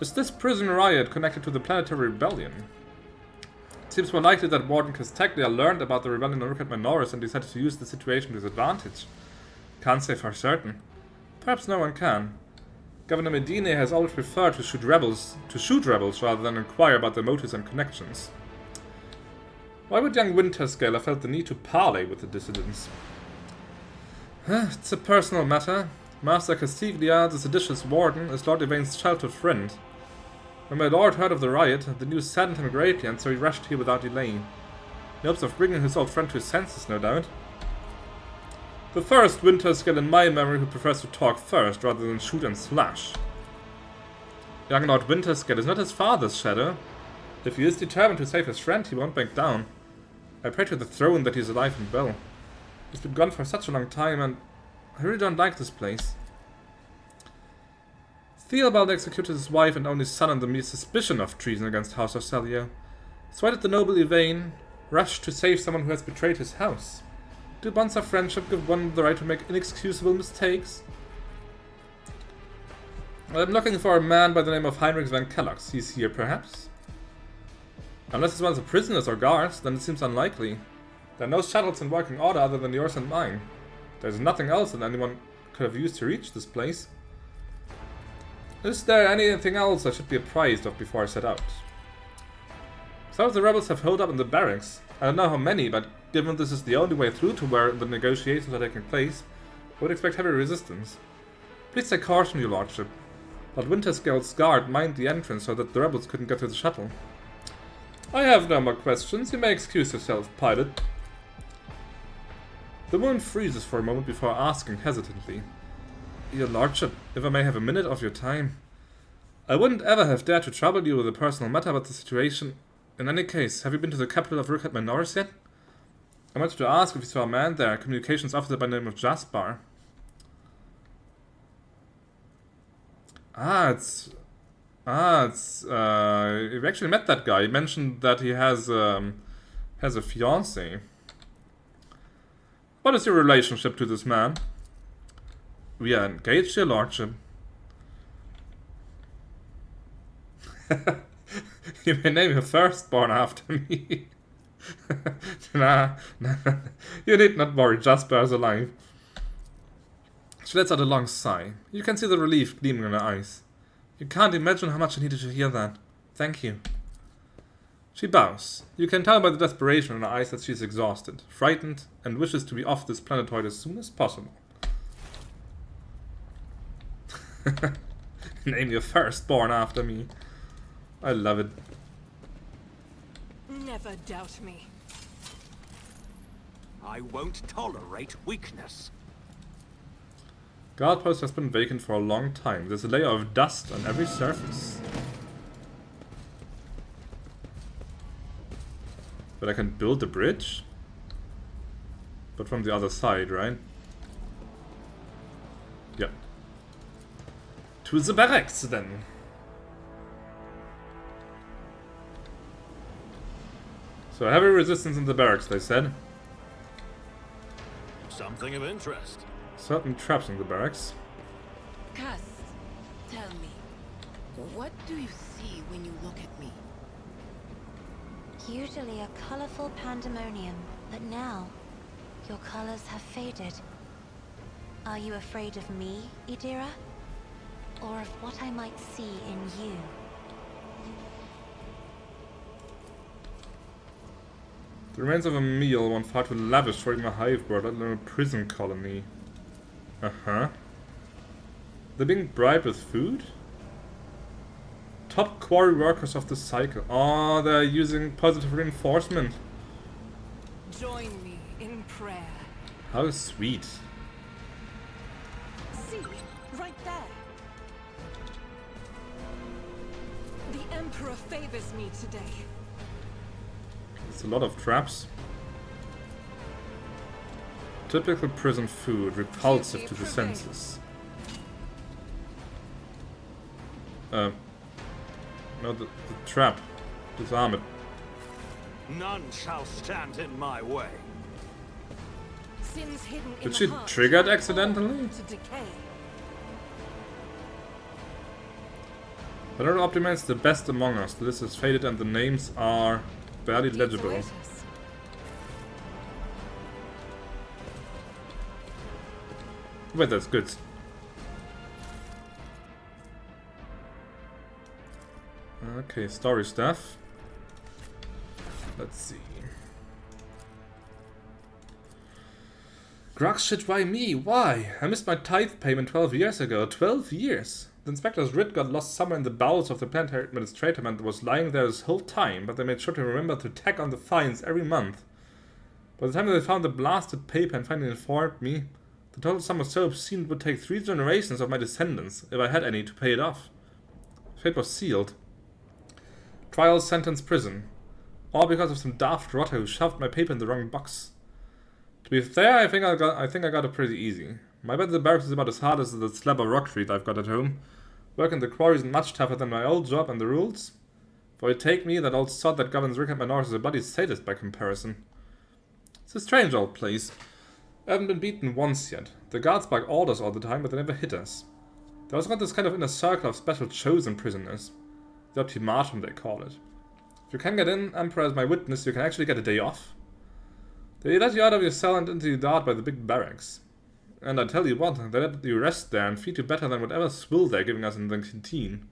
Is this prison riot connected to the planetary rebellion? It seems more likely that Warden Castaglia learned about the rebellion on Rykad Minoris and decided to use the situation to his advantage. Can't say for certain. Perhaps no one can. Governor Medine has always preferred to shoot rebels rather than inquire about their motives and connections. Why would young Winterscale have felt the need to parley with the dissidents? It's a personal matter. Master Castaglia, the seditious warden, is Lord Evayne's childhood friend. When my lord heard of the riot, the news saddened him greatly, and so he rushed here without delay. In hopes of bringing his old friend to his senses, no doubt. The first Winterscale in my memory who prefers to talk first, rather than shoot and slash. Young Lord Winterscale is not his father's shadow. If he is determined to save his friend, he won't back down. I pray to the throne that he is alive and well. He's been gone for such a long time, and I really don't like this place. Theobald executed his wife and only son on the mere suspicion of treason against House of Salio. So why did the noble Evayne rush to save someone who has betrayed his house? Do bonds of friendship give one the right to make inexcusable mistakes? I'm looking for a man by the name of Heinrich Van Kellogg's. He's here, perhaps? Unless it's one of the prisoners or guards, then it seems unlikely. There are no shuttles in working order other than yours and mine. There's nothing else that anyone could have used to reach this place. Is there anything else I should be apprised of before I set out? Some of the rebels have holed up in the barracks. I don't know how many, but given this is the only way through to where the negotiations are taking place, I would expect heavy resistance. Please take caution, your lordship. Lord Winterscale's guard mined the entrance so that the rebels couldn't get to the shuttle. I have no more questions. You may excuse yourself, pilot. The woman freezes for a moment before asking hesitantly. Your lordship, if I may have a minute of your time. I wouldn't ever have dared to trouble you with a personal matter about the situation. In any case, have you been to the capital of Rykad Minoris yet? I wanted to ask if you saw a man there, communications officer by the name of Jaspar. You've actually met that guy. He mentioned that he has a fiancée. What is your relationship to this man? We are engaged, your lordship. You may name your firstborn after me. Nah. You need not worry, Jasper is alive. She lets out a long sigh. You can see the relief gleaming in her eyes. You can't imagine how much I needed to hear that. Thank you. She bows. You can tell by the desperation in her eyes that she is exhausted, frightened, and wishes to be off this planetoid as soon as possible. Name your firstborn after me. I love it. Never doubt me. I won't tolerate weakness. Guard post has been vacant for a long time. There's a layer of dust on every surface. But I can build a bridge? But from the other side, right? Yep. To the barracks, then. So heavy resistance in the barracks, they said. Something of interest. Certain traps in the barracks. Cass, tell me, what do you see when you look at me? Usually a colorful pandemonium, but now your colors have faded. Are you afraid of me, Idira? Or of what I might see in you? The remains of a meal one far too lavish for even a hive bird, let alone a prison colony. Uh-huh. They're being bribed with food? Top quarry workers of the cycle. Oh, they're using positive reinforcement. Join me in prayer. How sweet. See, right there. The Emperor favors me today. It's a lot of traps. Typical prison food, repulsive to the senses. No, the trap. Disarm it. None shall stand in my way. Sins hidden in Did the she heart trigger it fall accidentally? to decay. Whatever optimates the best among us. The list is faded and the names are barely legible. Deeds await us. Wait, that's good. Okay, story stuff. Let's see. Grux shit, why me? Why? I missed my tithe payment 12 years ago. 12 years? The inspector's writ got lost somewhere in the bowels of the planetary administrator and was lying there this whole time, but they made sure to remember to tack on the fines every month. By the time they found the blasted paper and finally informed me, the total sum was so obscene it would take 3 generations of my descendants, if I had any, to pay it off. Fate was sealed. Trial, sentence, prison. All because of some daft rotter who shoved my paper in the wrong box. To be fair, I think I got it pretty easy. My bed at the barracks is about as hard as the slab of rockcrete I've got at home. Work in the quarry isn't much tougher than my old job and the rules. For it take me, that old sod that governs Rykad Manor is a bloody sadist by comparison. It's a strange old place. I haven't been beaten once yet. The guards bark orders all the time, but they never hit us. They also got this kind of inner circle of special chosen prisoners. The optimatum, they call it. If you can get in, Emperor as my witness, you can actually get a day off. They let you out of your cell and into the yard by the big barracks. And I tell you what, they let you rest there and feed you better than whatever swill they're giving us in the canteen.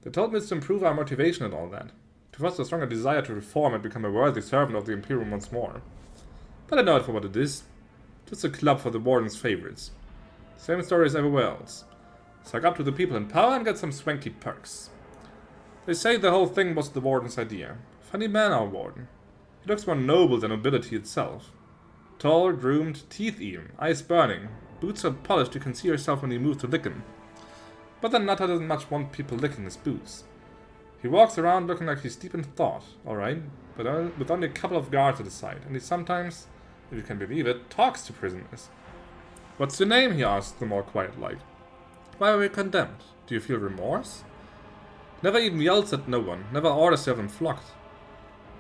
They told me it's to improve our motivation and all that. To foster a stronger desire to reform and become a worthy servant of the Imperium once more. But I know it for what it is. Just a club for the warden's favorites. Same story as everywhere else. Suck up to the people in power and get some swanky perks. They say the whole thing was the warden's idea. Funny man, our warden. He looks more noble than nobility itself. Tall, groomed, teeth even, eyes burning, boots so polished you can see yourself when you move to lick him. But the Nutter doesn't much want people licking his boots. He walks around looking like he's deep in thought, alright, but with only a couple of guards at his side, and he sometimes, if you can believe it, talks to prisoners. What's your name? He asks them all quiet-like. Why were you condemned? Do you feel remorse? Never even yells at no one, never orders to have them flogged.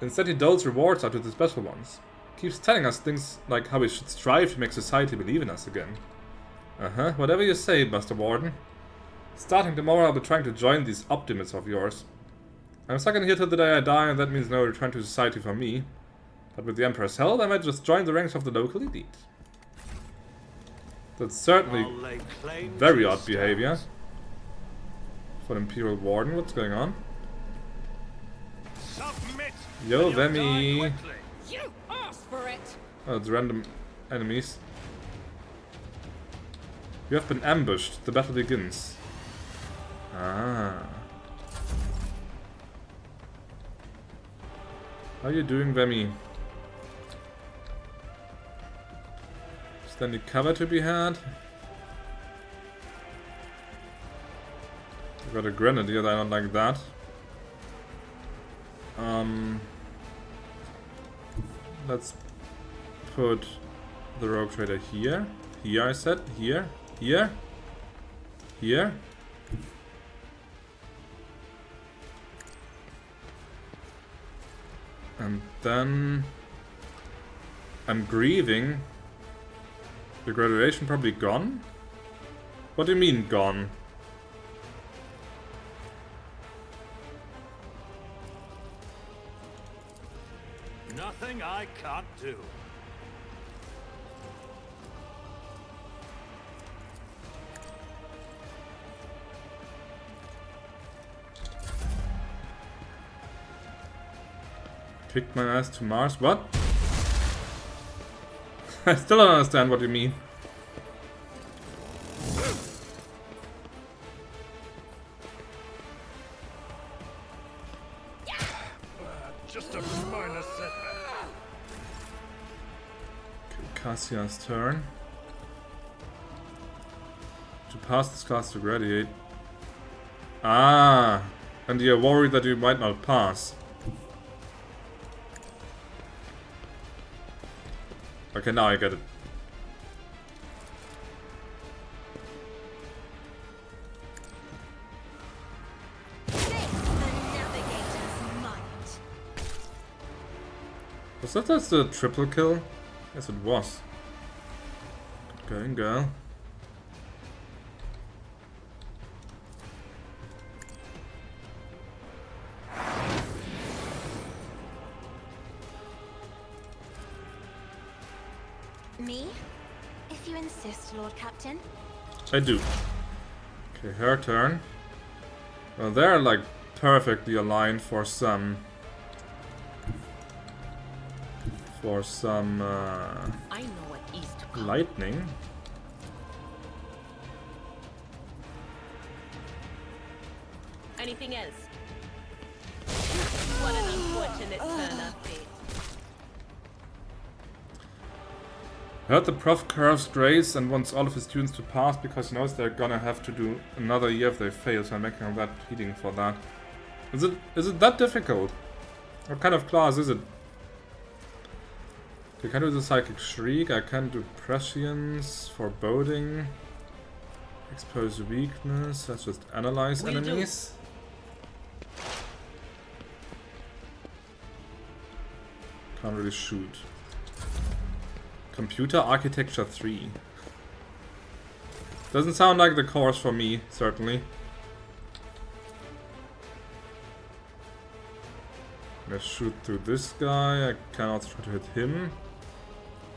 Instead he doles rewards out to the special ones. Keeps telling us things like how we should strive to make society believe in us again. Whatever you say, Master Warden. Starting tomorrow I'll be trying to join these optimists of yours. I'm stuck in here till the day I die, and that means no return to society for me. But with the Emperor's help, I might just join the ranks of the local elite. That's certainly very odd behavior. For an Imperial Warden, what's going on? Submit. Yo, Vemi! You asked for it. Oh, it's random enemies. You have been ambushed. The battle begins. Ah. How are you doing, Vemi? Is there any cover to be had? I got a grenadier, I don't like that. Let's put the rogue trader here. Here, I said. Here. Here. Here. And then I'm grieving. The graduation probably gone? What do you mean gone? Nothing I can't do. Kicked my ass to Mars? What? I still don't understand what you mean. Just a minor setback. Cassia's turn. To pass this class to graduate. Ah, and you're worried that you might not pass. Okay, now I get it. Was that just a triple kill? Yes, it was. Good going, girl. Me? If you insist, Lord Captain. I do. Okay, her turn. Well, they're like perfectly aligned for some... I know what is to come. lightning. Anything else? What an unfortunate turn of fate. Heard the prof curves grades and wants all of his students to pass because he knows they're gonna have to do another year if they fail, so I'm making that pleading for that. Is it that difficult? What kind of class is it? I can do the Psychic Shriek, I can do Prescience, Foreboding, Expose Weakness, let's just analyze enemies. Can't really shoot. Computer Architecture 3. Doesn't sound like the course for me, certainly. Let's shoot through this guy, I can also try to hit him.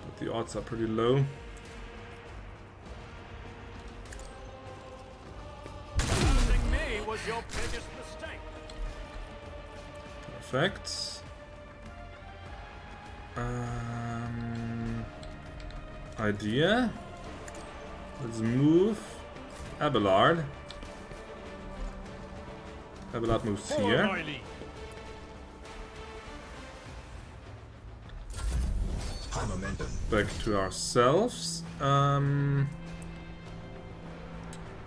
But the odds are pretty low. Losing me was your biggest mistake. Perfect. Idea. Let's move Abelard. Abelard moves here. Back to ourselves. So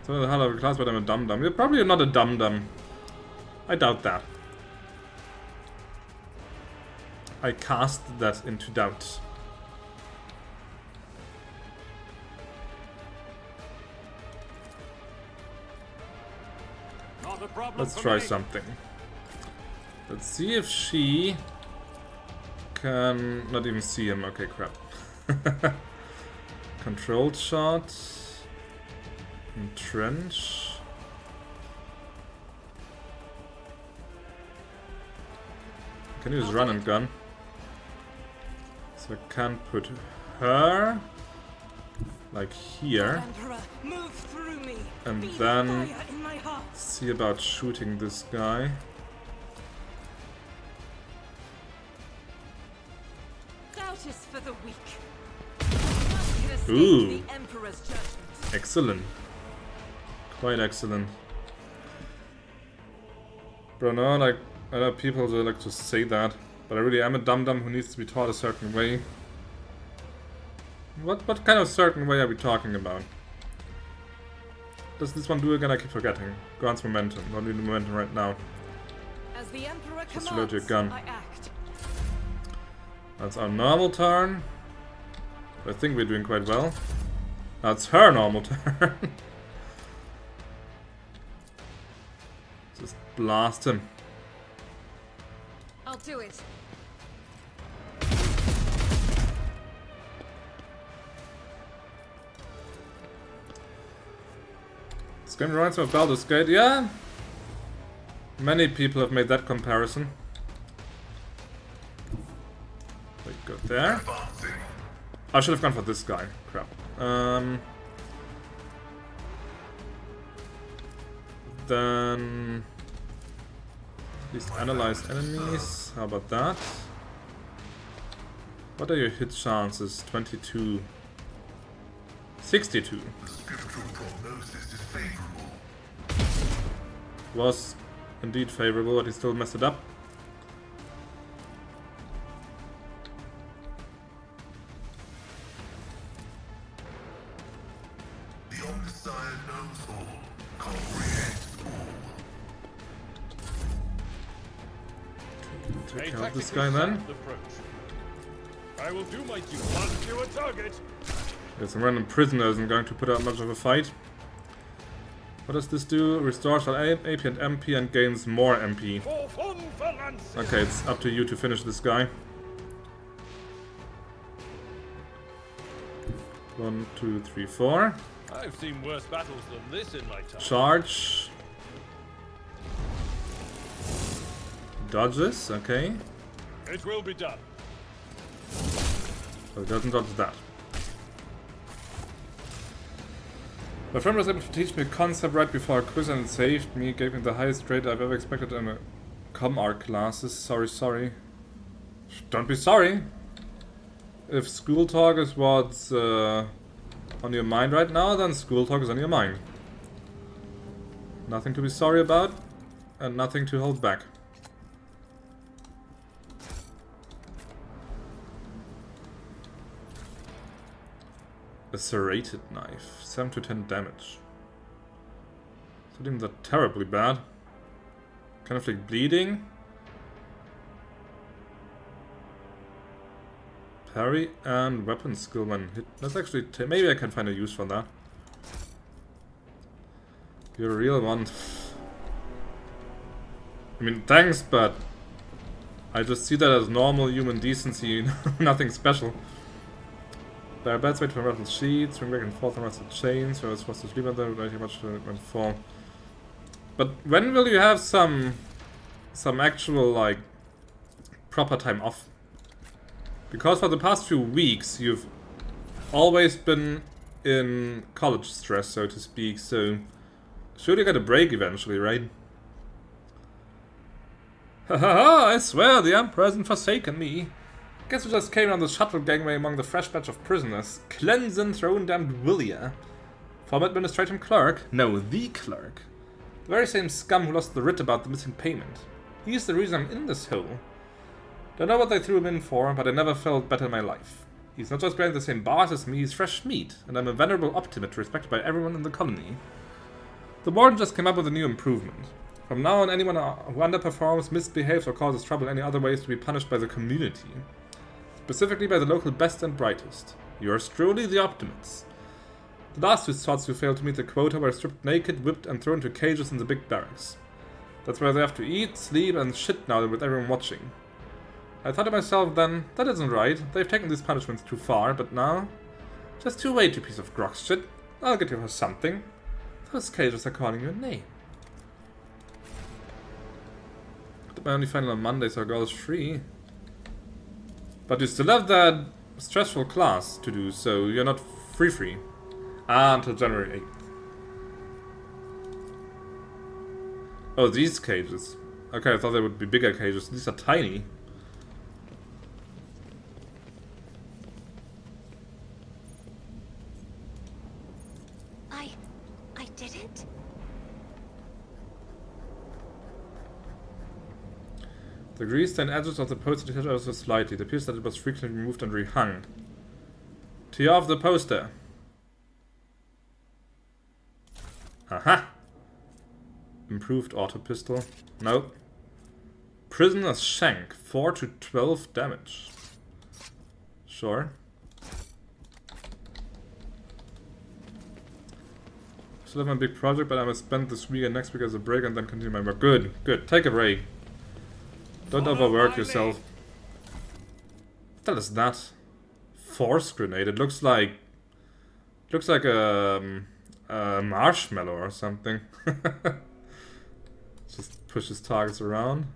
the hell of a class, but I'm a dum-dum. You're probably not a dum-dum. I doubt that. I cast that into doubt. Let's try something. Let's see if she can not even see him. Okay, crap. Controlled shot. Entrench. Can use run and gun. So I can put her like here. And then see about shooting this guy. For the weak. Ooh. The Emperor's judgment. Excellent. Quite excellent. Bro, no, like, I know people who like to say that, but I really am a dum-dum who needs to be taught a certain way. What kind of certain way are we talking about? Does this one do again? I keep forgetting. Grants momentum. Don't need the momentum right now. As the Emperor Just reload your gun. I act. That's our normal turn. I think we're doing quite well. That's her normal turn. Just blast him. I'll do it. This game reminds me of Baldur's Gate. Yeah. Many people have made that comparison. Go there. I should have gone for this guy. Crap. Then at least analyze enemies. How about that? What are your hit chances? 22. 62. Was indeed favorable, but he still messed it up. Take care of this guy then. I will do my duty. Mark you a target. There's some random prisoner isn't going to put up much of a fight. What does this do? Restores all AP and MP and gains more MP. Okay, it's up to you to finish this guy. 1, 2, 3, 4. I've seen worse battles than this in my time. Charge. Dodges, okay. It will be done. So it doesn't dodge that. My friend was able to teach me a concept right before a quiz and it saved me, gave me the highest grade I've ever expected in a Com-Art classes. Sorry. Don't be sorry. If school talk is what's on your mind right now, then school talk is on your mind. Nothing to be sorry about, and nothing to hold back. A serrated knife. 7 to 10 damage. It's not even that terribly bad. Can inflict bleeding. Parry and weapon skill when hit. That's actually... maybe I can find a use for that. You're a real one. I mean, thanks, but... I just see that as normal human decency. Nothing special. There are beds wait for metal sheets, swing back and forth on rusted chains, where it's supposed to sleep on them, very much when fall. But when will you have some actual, like, proper time off? Because for the past few weeks, you've always been in college stress, so to speak, so surely you get a break eventually, right? Haha, I swear the Emperor hasn't forsaken me. Guess we just came on the shuttle gangway among the fresh batch of prisoners. Cleansin' throne damned Willia. Former administrative clerk? No, the clerk. The very same scum who lost the writ about the missing payment. He's the reason I'm in this hole. Don't know what they threw him in for, but I never felt better in my life. He's not just behind the same bars as me, he's fresh meat, and I'm a venerable optimist respected by everyone in the colony. The warden just came up with a new improvement. From now on, anyone who underperforms, misbehaves, or causes trouble in any other way is to be punished by the community. Specifically by the local best and brightest. Yours truly, the Optimates. The last two sorts who failed to meet the quota were stripped naked, whipped, and thrown into cages in the big barracks. That's where they have to eat, sleep, and shit now with everyone watching. I thought to myself then, that isn't right, they've taken these punishments too far, but now... Just you wait, you piece of grog shit. I'll get you for something. Those cages are calling your name. But my only final on Monday, so girls free. But you still have that stressful class to do, so you're not free. Until January 8th. Oh, these cages. Okay, I thought they would be bigger cages. These are tiny. I didn't? The grease-stained edges of the poster detached ever so slightly. It appears that it was frequently removed and rehung. Tear off the poster. Aha! Improved auto pistol. Nope. Prisoner's shank. 4 to 12 damage. Sure. Still have my big project, but I must spend this week and next week as a break and then continue my work. Good, good. Take a break. Don't overwork yourself. What the hell is that? Force grenade. It looks like a marshmallow or something. Just pushes targets around.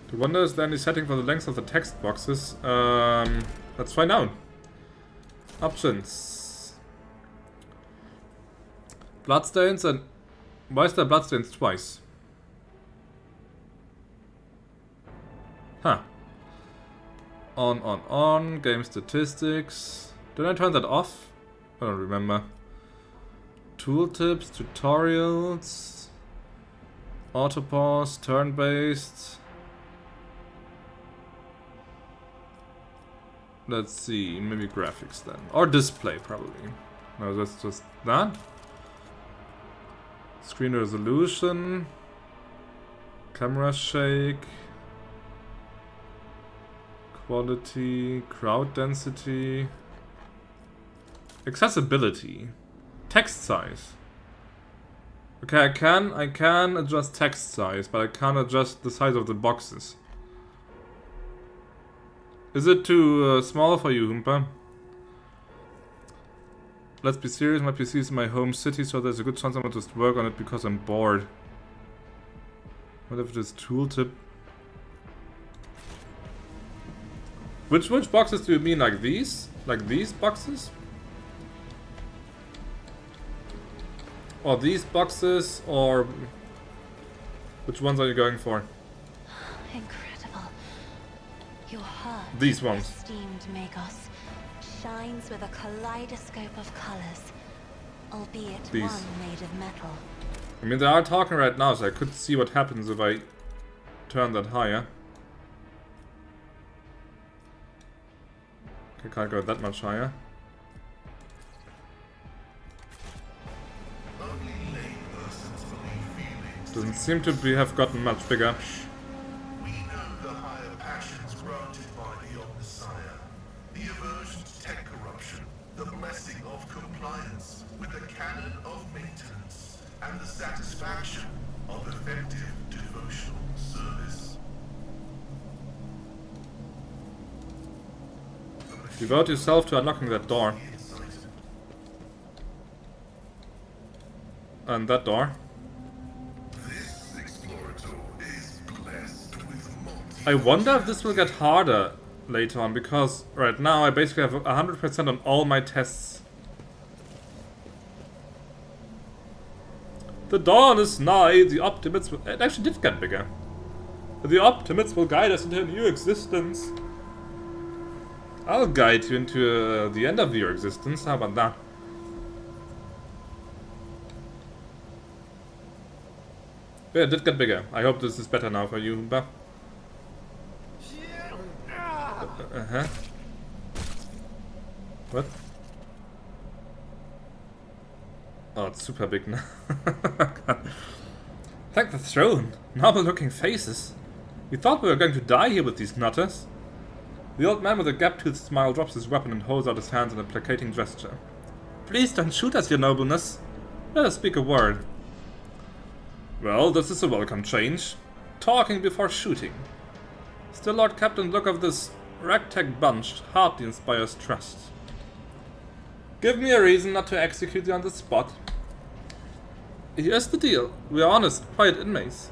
The wonder is there any setting for the length of the text boxes? Let's find out. Options. Bloodstains and... Why is there bloodstains twice? Huh. On. Game statistics. Did I turn that off? I don't remember. Tooltips, tutorials. Autopause, turn-based. Let's see, maybe graphics then. Or display, probably. No, that's just that. Screen resolution. Camera shake. Quality. Crowd density. Accessibility. Text size. Okay, I can adjust text size, but I can't adjust the size of the boxes. Is it too small for you, Humpa? Let's be serious, my PC is in my home city, so there's a good chance I might just work on it because I'm bored. What if this tooltip? Which boxes do you mean? Like these? Like these boxes? Or these boxes? Or which ones are you going for? Incredible. Your heart, These ones. esteemed Magos, shines with a kaleidoscope of colors, albeit These. one made of metal. I mean, they are talking right now, so I could see what happens if I turn that higher. Okay, can't go that much higher. Only laypersons believe feelings. Doesn't seem to have gotten much bigger. We know the higher passions granted by the Omnisire, the aversion to tech corruption, the blessing of compliance with the canon of maintenance, and the satisfaction of effective devotional service. Devote yourself to unlocking that door. And that door. This explorator is blessed with I wonder if this will get harder later on, because right now I basically have 100% on all my tests. The dawn is nigh, the optimates will... It actually did get bigger. The optimates will guide us into a new existence. I'll guide you into the end of your existence, how about that? Yeah, it did get bigger. I hope this is better now for you, Humba. Uh-huh. What? Oh, it's super big now. Thank the throne. Noble looking faces. We thought we were going to die here with these nutters. The old man with a gap-toothed smile drops his weapon and holds out his hands in a placating gesture. Please don't shoot us, your nobleness. Let us speak a word. Well, this is a welcome change. Talking before shooting. Still, Lord Captain, look of this ragtag bunch hardly inspires trust. Give me a reason not to execute you on the spot. Here's the deal. We are honest, quiet inmates.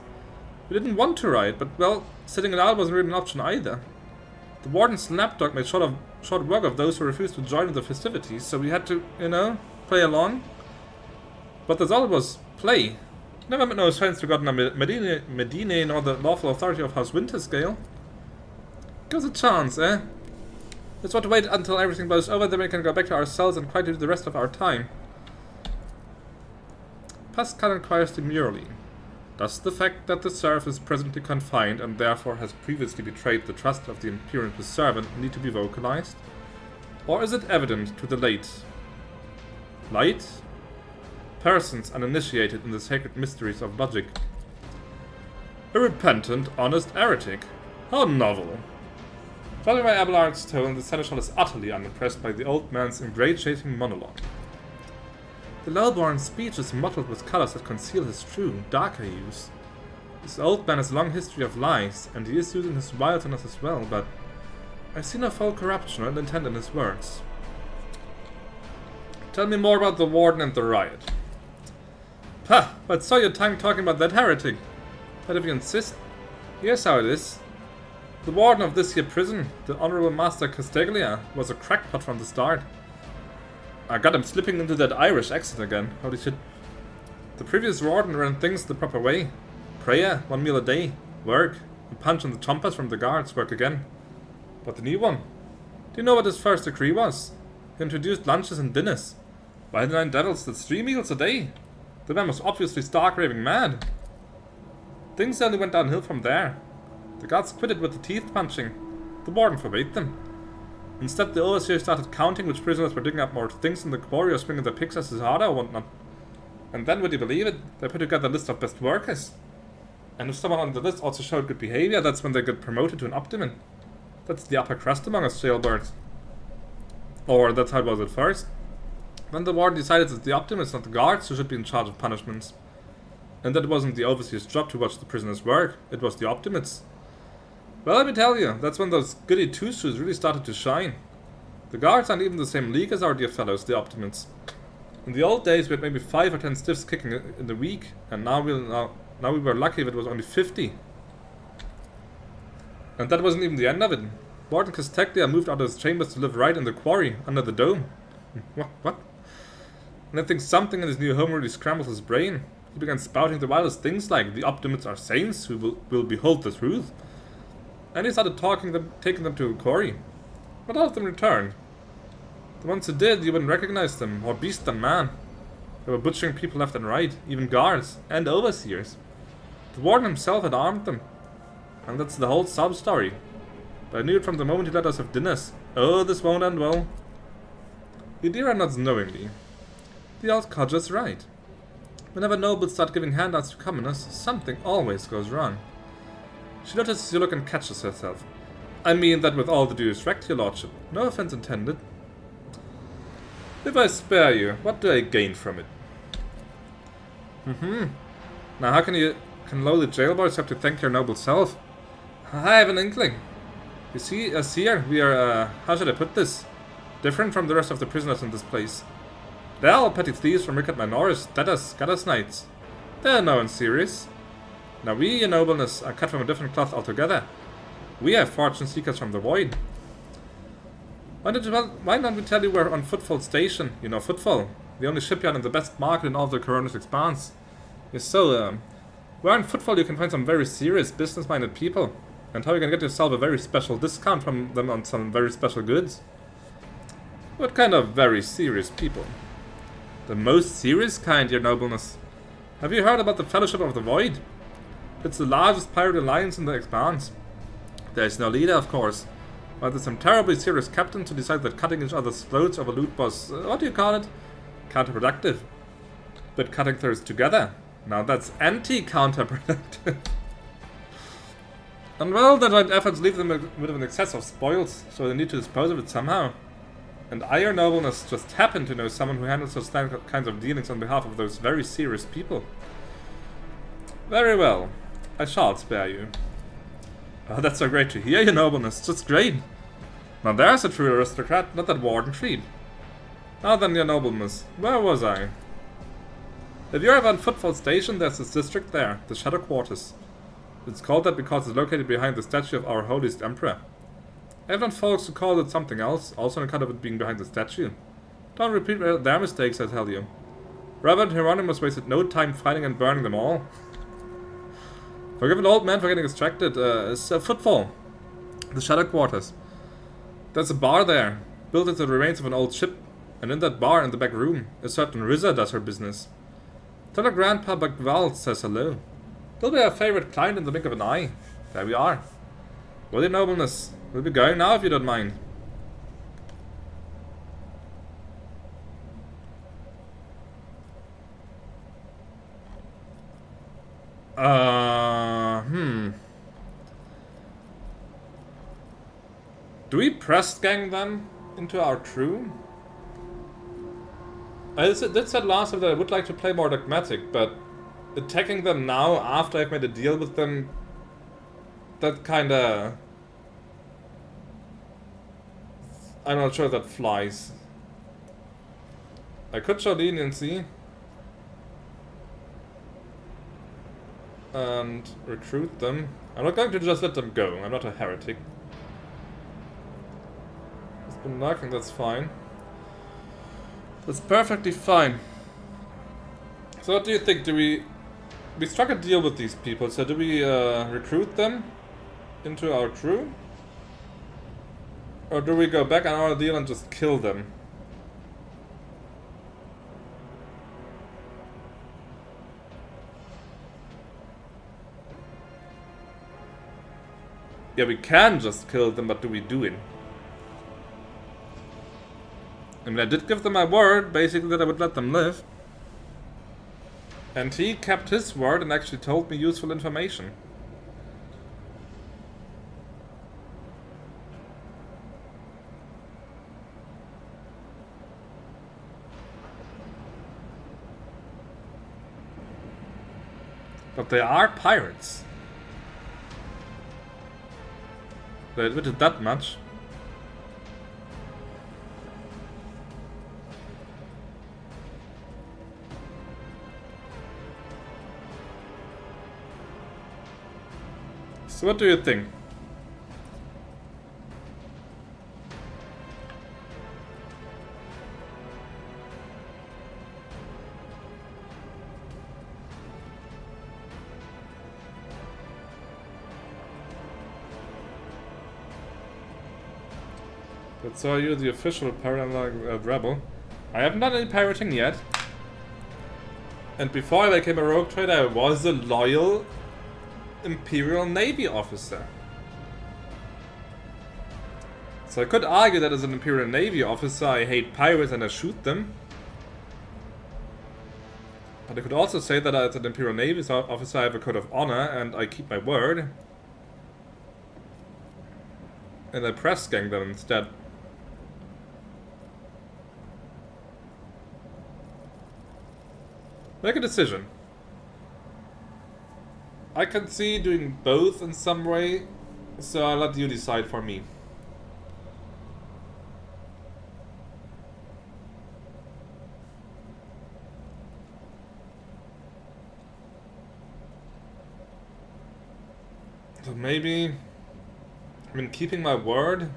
We didn't want to riot, but, well, sitting it out wasn't really an option either. The warden's lapdog made short work of those who refused to join in the festivities, so we had to, you know, play along. But that's all it was, play. Never met no offense to Godna Medine nor the lawful authority of House Winterscale. Give us a chance, eh? Let's want to wait until everything blows over, then we can go back to our cells and quietly do the rest of our time. Pasqal inquires demurely. Does the fact that the serf is presently confined and therefore has previously betrayed the trust of the Imperial servant need to be vocalized? Or is it evident to the light? Persons uninitiated in the sacred mysteries of logic. A repentant, honest heretic. How novel. Judging by Abelard's tone, the seneschal is utterly unimpressed by the old man's ingratiating monologue. The lowborn's speech is mottled with colors that conceal his true, darker hues. This old man has a long history of lies, and he is using his wildness as well, but I see no foul corruption or ill intent in his words. Tell me more about the warden and the riot. Pah! But saw your tongue talking about that heretic. But if you insist, here's how it is. The warden of this here prison, the Honorable Master Casteglia, was a crackpot from the start. I got him slipping into that Irish accent again. Holy shit. The previous warden ran things the proper way. Prayer, 1 meal a day, work, a punch on the chompers from the guards, work again. But the new one? Do you know what his first decree was? He introduced lunches and dinners. By the 9 devils, that's 3 meals a day. The man was obviously stark raving mad. Things only went downhill from there. The guards quitted with the teeth punching. The warden forbade them. Instead, the overseer started counting which prisoners were digging up more things in the quarry or swinging their picks as harder or whatnot. And then, would you believe it, they put together a list of best workers. And if someone on the list also showed good behavior, that's when they get promoted to an optimum. That's the upper crust among us jailbirds. Or that's how it was at first. Then the warden decided that the optimists, not the guards, who should be in charge of punishments. And that it wasn't the overseer's job to watch the prisoners work, it was the optimists. Well, let me tell you, that's when those goody two-shoes really started to shine. The guards aren't even the same league as our dear fellows, the optimists. In the old days, we had maybe 5 or 10 stiffs kicking in the week, and now we were lucky if it was only 50. And that wasn't even the end of it. Warden Casteglia moved out of his chambers to live right in the quarry, under the dome. What? And I think something in his new home really scrambled his brain. He began spouting the wildest things like, the optimists are saints who will behold the truth. And he started taking them to a quarry. But all of them returned. The ones who did, you wouldn't recognize them, or beast than man. They were butchering people left and right, even guards, and overseers. The warden himself had armed them. And that's the whole sub-story. But I knew it from the moment he let us have dinners. Oh, this won't end well. Idira nods knowingly. The old codger's right. Whenever nobles start giving handouts to commoners, something always goes wrong. She notices you look and catches herself. I mean that with all the due respect, your lordship. No offense intended. If I spare you, what do I gain from it? Now how can lowly jailbirds have to thank your noble self? I have an inkling. You see, us here, we are, how should I put this? Different from the rest of the prisoners in this place. They're all petty thieves from Rykad Minoris, debtors, gutters knights. They're no one serious. Now we, your nobleness, are cut from a different cloth altogether. We are fortune seekers from the void. Why don't we tell you we're on Footfall Station? You know Footfall, the only shipyard and the best market in all the Coronis Expanse. Yes, so, where in Footfall you can find some very serious, business-minded people. And how you can get yourself a very special discount from them on some very special goods. What kind of very serious people? The most serious kind, your nobleness. Have you heard about the Fellowship of the Void? It's the largest pirate alliance in the Expanse. There is no leader, of course, but there's some terribly serious captains who decide that cutting each other's throats over loot was, what do you call it? Counterproductive. But cutting throats together, now that's anti-counterproductive. And well, their joint efforts leave them with an excess of spoils, so they need to dispose of it somehow. And I, your nobleness, just happen to know someone who handles those kinds of dealings on behalf of those very serious people. Very well. I shall spare you. Oh, that's so great to hear, your nobleness. Just great. Now there's a true aristocrat, not that warden creep. Now then, your nobleness, where was I? If you're ever on Footfall Station, there's this district there, the Shadow Quarters. It's called that because it's located behind the statue of our holiest emperor. I have known folks who called it something else, also on account of it being behind the statue. Don't repeat their mistakes, I tell you. Reverend Hieronymus wasted no time fighting and burning them all. Forgive an old man for getting distracted. It's a Footfall. The Shadow Quarters. There's a bar there, built into the remains of an old ship, and in that bar in the back room, a certain Rizza does her business. Tell her Grandpa Bagval says hello. He'll be our favorite client in the blink of an eye. There we are. Well, your nobleness, we'll be going now if you don't mind. Do we press gang them into our crew? I did said last time that I would like to play more dogmatic, but attacking them now after I've made a deal with them, that kinda... I'm not sure that flies. I could show leniency and recruit them. I'm not going to just let them go, I'm not a heretic. It's been knocking, that's fine. That's perfectly fine. So what do you think? Do we struck a deal with these people, so do we recruit them into our crew? Or do we go back on our deal and just kill them? Yeah, we can just kill them, but do we do it? I mean, I did give them my word, basically, that I would let them live. And he kept his word and actually told me useful information. But they are pirates. They admitted that much. So what do you think? But so are you the official paranoid rebel? I haven't done any pirating yet. And before I became a rogue trader, I was a loyal Imperial Navy officer. So I could argue that as an Imperial Navy officer I hate pirates and I shoot them. But I could also say that as an Imperial Navy officer I have a code of honor and I keep my word. And I press gang them instead. Make a decision. I can see doing both in some way, so I'll let you decide for me. So maybe, I mean, keeping my word.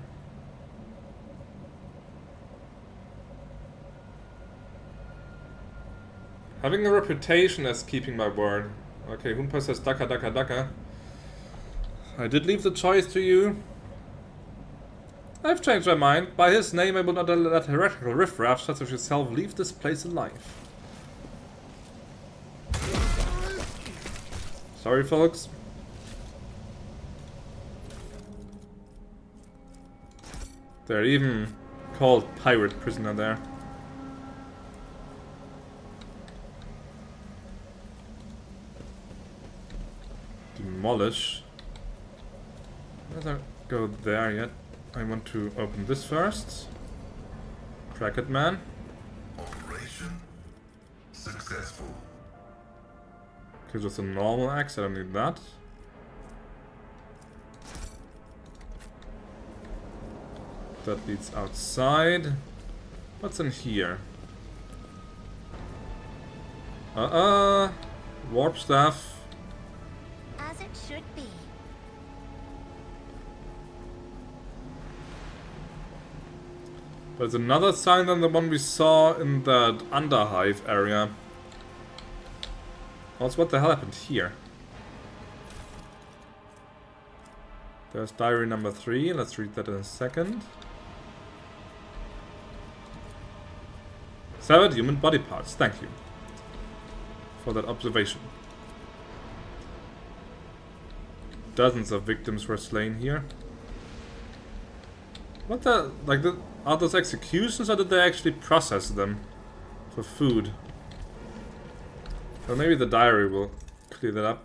Having a reputation as keeping my word. Okay, Humpa says Daka Daka Daka. I did leave the choice to you. I've changed my mind. By his name I will not let heretical riffraff such as yourself leave this place alive. Sorry, folks. They're even called pirate prisoner there. Demolish. Let's not go there yet. I want to open this first. Crack it, man. Operation successful. Okay, just a normal axe. I don't need that. That leads outside. What's in here? Warp staff. As it should be. There's another sign than the one we saw in that Underhive area. Also, what the hell happened here? There's diary number 3. Let's read that in a second. Severed human body parts. Thank you for that observation. Dozens of victims were slain here. What the... like, are those executions or did they actually process them for food? Or maybe the diary will clear that up.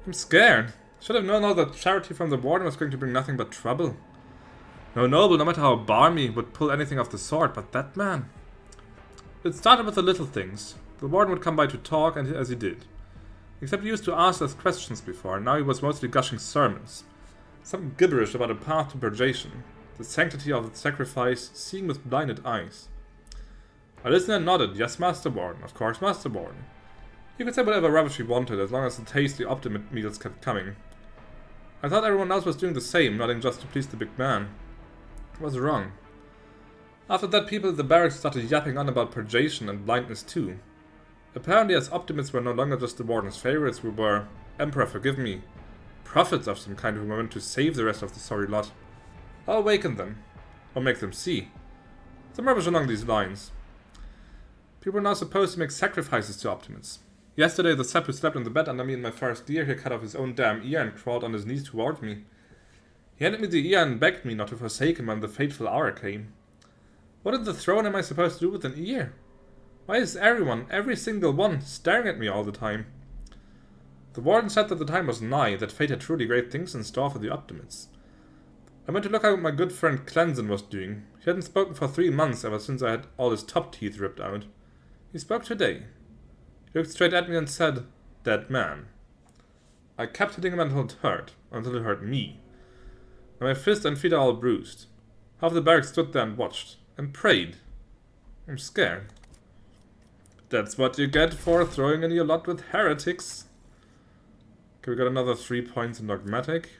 I'm scared. Should have known all that charity from the warden was going to bring nothing but trouble. No noble, no matter how balmy, would pull anything off the sort, but that man... It started with the little things. The warden would come by to talk, and as he did. Except he used to ask us questions before, and now he was mostly gushing sermons. Some gibberish about a path to purgation, the sanctity of the sacrifice, seeing with blinded eyes. I listened and nodded. Yes, Master Warden. Of course, Master Warden. He could say whatever rubbish he wanted, as long as the tasty optimate meals kept coming. I thought everyone else was doing the same, nodding just to please the big man. I was wrong. After that, people at the barracks started yapping on about purgation and blindness too. Apparently, as optimists were no longer just the warden's favorites, we were, Emperor forgive me, prophets of some kind who were meant to save the rest of the sorry lot. I'll awaken them, or make them see. Some rubbish along these lines. People were now supposed to make sacrifices to optimists. Yesterday, the sap who slept in the bed under me in my first year here cut off his own damn ear and crawled on his knees toward me. He handed me the ear and begged me not to forsake him when the fateful hour came. What in the throne am I supposed to do with an ear? Why is everyone, every single one, staring at me all the time? The warden said that the time was nigh, that fate had truly great things in store for the optimists. I went to look at what my good friend Clenson was doing. He hadn't spoken for 3 months ever since I had all his top teeth ripped out. He spoke today. He looked straight at me and said, "Dead man." I kept hitting him until it hurt me. And my fist and feet are all bruised. Half the barracks stood there and watched, and prayed. I'm scared. That's what you get for throwing in your lot with heretics. Okay, we got another 3 points in dogmatic.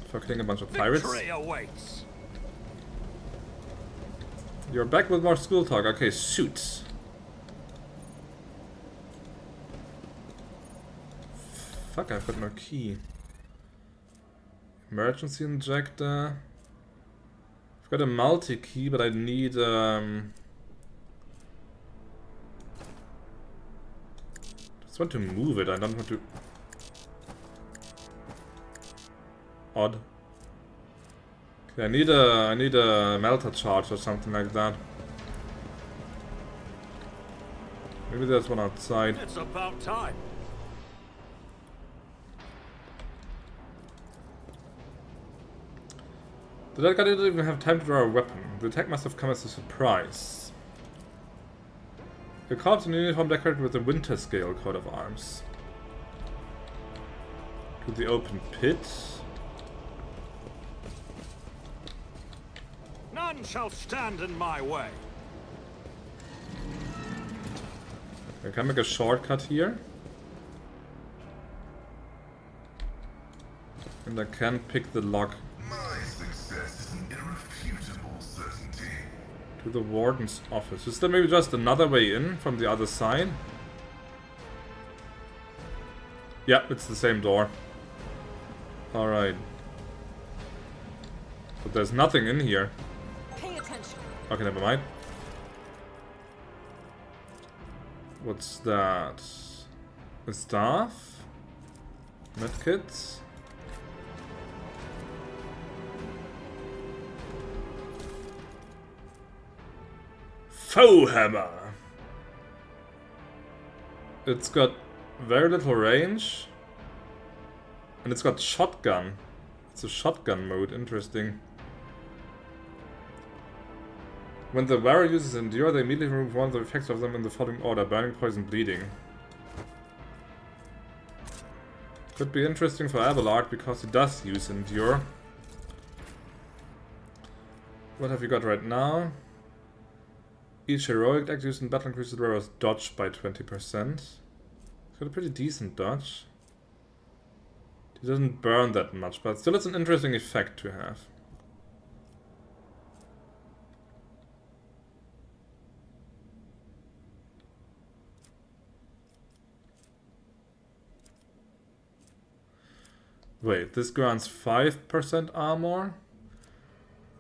For killing a bunch of pirates. Victory awaits. You're back with more school talk. Okay, shoot. Fuck, I've got no key. Emergency injector. I've got a multi-key, but I need just want to move it, I don't want to... Odd. Okay, I need a melter charge or something like that. Maybe there's one outside. It's about time. The dead guy didn't even have time to draw a weapon. The attack must have come as a surprise. A corpse in uniform decorated with a Winterscale coat of arms. To the open pit. None shall stand in my way. I can make a shortcut here. And I can pick the lock. My success is an irrefutable certainty. To the warden's office. Is there maybe just another way in from the other side? Yeah, it's the same door. Alright. But there's nothing in here. Pay attention. Okay, never mind. What's that? A staff? Medkits? Foe hammer! It's got very little range. And it's got shotgun. It's a shotgun mode, interesting. When the wearer uses Endure, they immediately remove one of the effects of them in the following order: burning, poison, bleeding. Could be interesting for Abelard because he does use Endure. What have you got right now? Each heroic act used in battle increases the wearer's dodge by 20%. It's got a pretty decent dodge. He doesn't burn that much, but still it's an interesting effect to have. Wait, this grants 5% armor.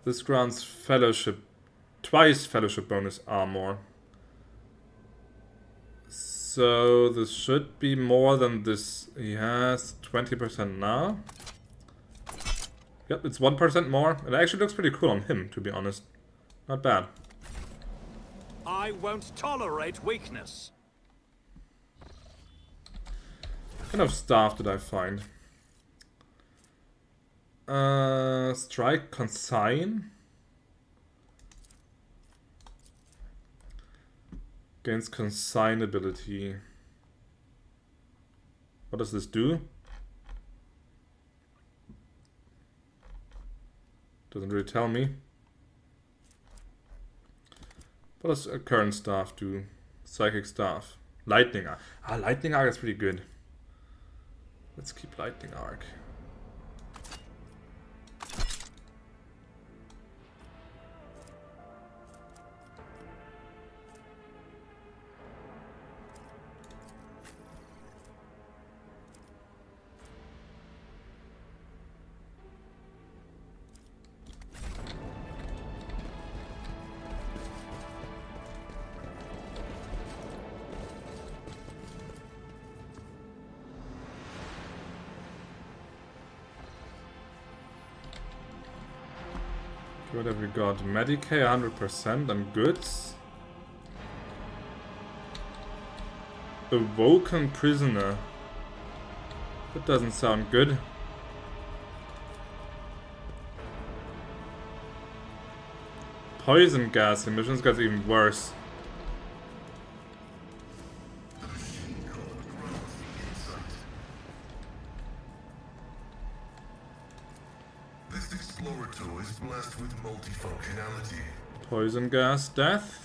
This grants fellowship, twice fellowship bonus armor. So this should be more than this. He has 20% now. Yep, it's 1% more. It actually looks pretty cool on him, to be honest. Not bad. I won't tolerate weakness. What kind of staff did I find? Strike, consign. Gains consignability. What does this do? Doesn't really tell me. What does a current staff do? Psychic staff. Lightning arc. Ah, lightning arc is pretty good. Let's keep lightning arc. What have we got? Medicare 100% and goods. Awoken prisoner. That doesn't sound good. Poison gas emissions gets even worse. This explorator is blessed with multifunctionality. Poison gas death.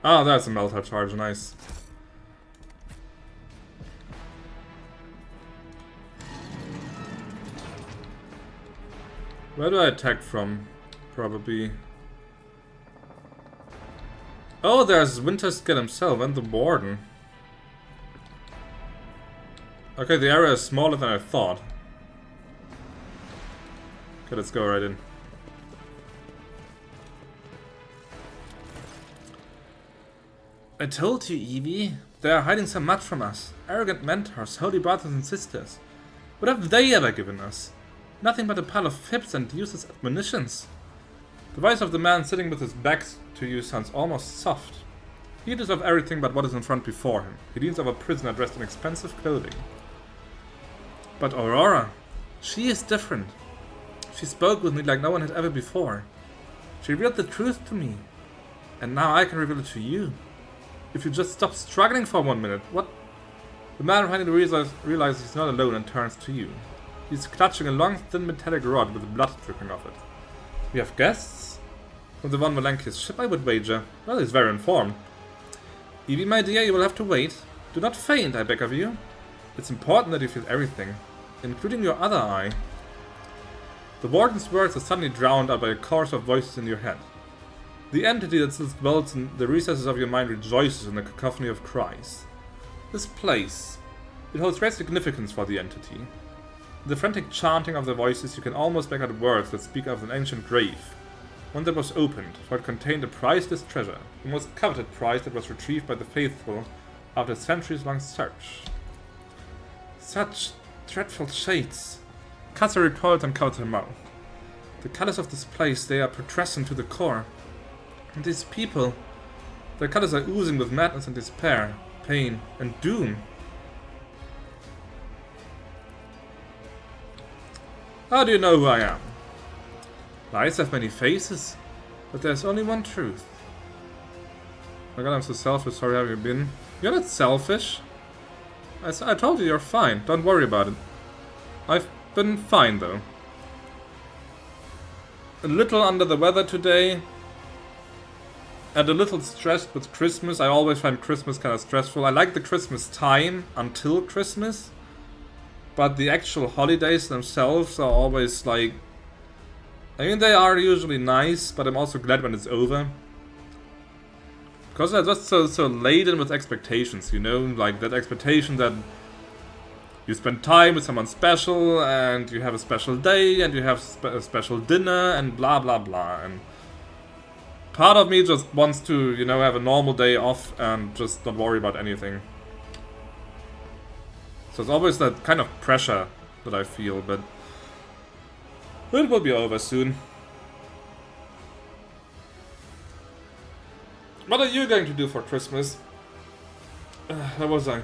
Oh, that's a melter charge, nice. Where do I attack from? Probably. Oh, there's Winterscale himself and the warden. Okay, the area is smaller than I thought. Okay, let's go right in. I told you, Evie. They are hiding so much from us. Arrogant mentors, holy brothers and sisters. What have they ever given us? Nothing but a pile of fibs and useless admonitions. The voice of the man sitting with his back to you sounds almost soft. He deserves everything but what is in front before him. He leans over a prisoner dressed in expensive clothing. But Aurora, she is different. She spoke with me like no one had ever before. She revealed the truth to me. And now I can reveal it to you. If you just stop struggling for 1 minute, what? The man behind you realizes he's not alone and turns to you. He's clutching a long, thin metallic rod with blood dripping off it. We have guests? From the Von Malenki's ship, I would wager. Well, he's very informed. Evie, my dear, you will have to wait. Do not faint, I beg of you. It's important that you feel everything, including your other eye. The warden's words are suddenly drowned out by a chorus of voices in your head. The entity that still dwells in the recesses of your mind rejoices in the cacophony of cries. This place, it holds great significance for the entity. In the frantic chanting of the voices, you can almost make out words that speak of an ancient grave, one that was opened, for it contained a priceless treasure, the most coveted prize that was retrieved by the faithful after a centuries-long search. Such dreadful shades. Katsa recoiled and covered her mouth. The colors of this place, they are putrescent to the core. And these people, their colors are oozing with madness and despair, pain and doom. How do you know who I am? Lies have many faces, but there's only one truth. Oh my god, I'm so selfish, sorry, how have you been? You're not selfish. I told you you're fine, don't worry about it. I've been fine though. A little under the weather today. And a little stressed with Christmas. I always find Christmas kind of stressful. I like the Christmas time until Christmas. But the actual holidays themselves are always like... I mean, they are usually nice, but I'm also glad when it's over. Because they're just so laden with expectations, you know? Like that expectation that you spend time with someone special, and you have a special day, and you have a special dinner, and blah blah blah. And part of me just wants to, you know, have a normal day off and just not worry about anything. So it's always that kind of pressure that I feel, but it will be over soon. What are you going to do for Christmas? Where was I?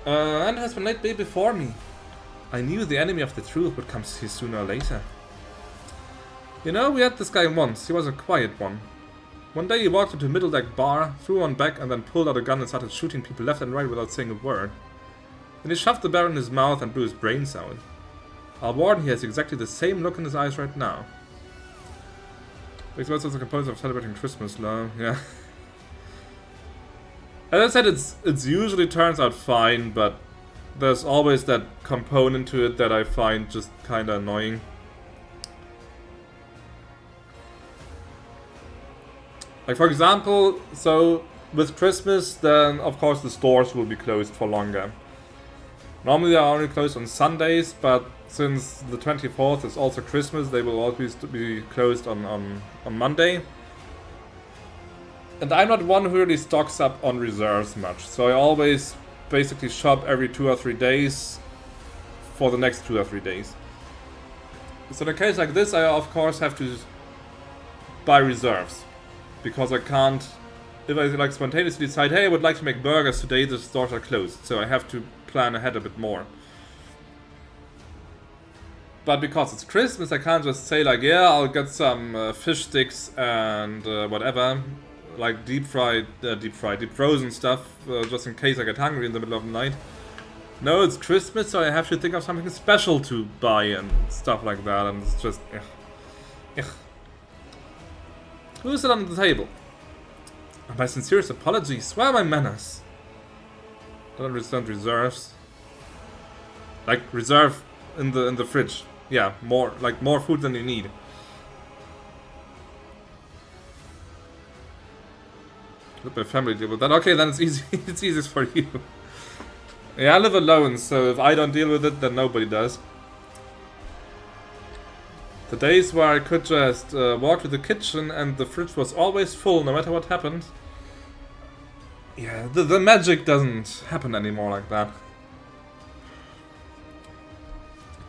And has been late day before me. I knew the enemy of the truth would come here sooner or later. You know, we had this guy once. He was a quiet one. One day he walked into a middle deck bar, threw one back, and then pulled out a gun and started shooting people left and right without saying a word. Then he shoved the barrel in his mouth and blew his brains out. Our warden here has exactly the same look in his eyes right now. Expanse is a component of celebrating Christmas, love. Yeah. As I said, it usually turns out fine, but there's always that component to it that I find just kinda annoying. Like, for example, so with Christmas, then of course the stores will be closed for longer. Normally they are only closed on Sundays, but since the 24th is also Christmas, they will always be closed on Monday. And I'm not one who really stocks up on reserves much, so I always basically shop every 2 or 3 days for the next 2 or 3 days. So in a case like this, I of course have to buy reserves, because I can't, if I like spontaneously decide, hey, I would like to make burgers today, the stores are closed, so I have to plan ahead a bit more. But because it's Christmas, I can't just say like, yeah, I'll get some fish sticks and whatever, like deep frozen stuff, just in case I get hungry in the middle of the night. No, it's Christmas, so I have to think of something special to buy and stuff like that, and it's just, ugh. Who is it on the table? My sincerest apologies. Where are my manners? Don't understand reserves. Like reserve in the fridge. Yeah, more food than you need. Let my family deal with that. Okay, then it's easy. It's easiest for you. Yeah, I live alone, so if I don't deal with it, then nobody does. The days where I could just walk to the kitchen and the fridge was always full, no matter what happened. Yeah, the magic doesn't happen anymore like that.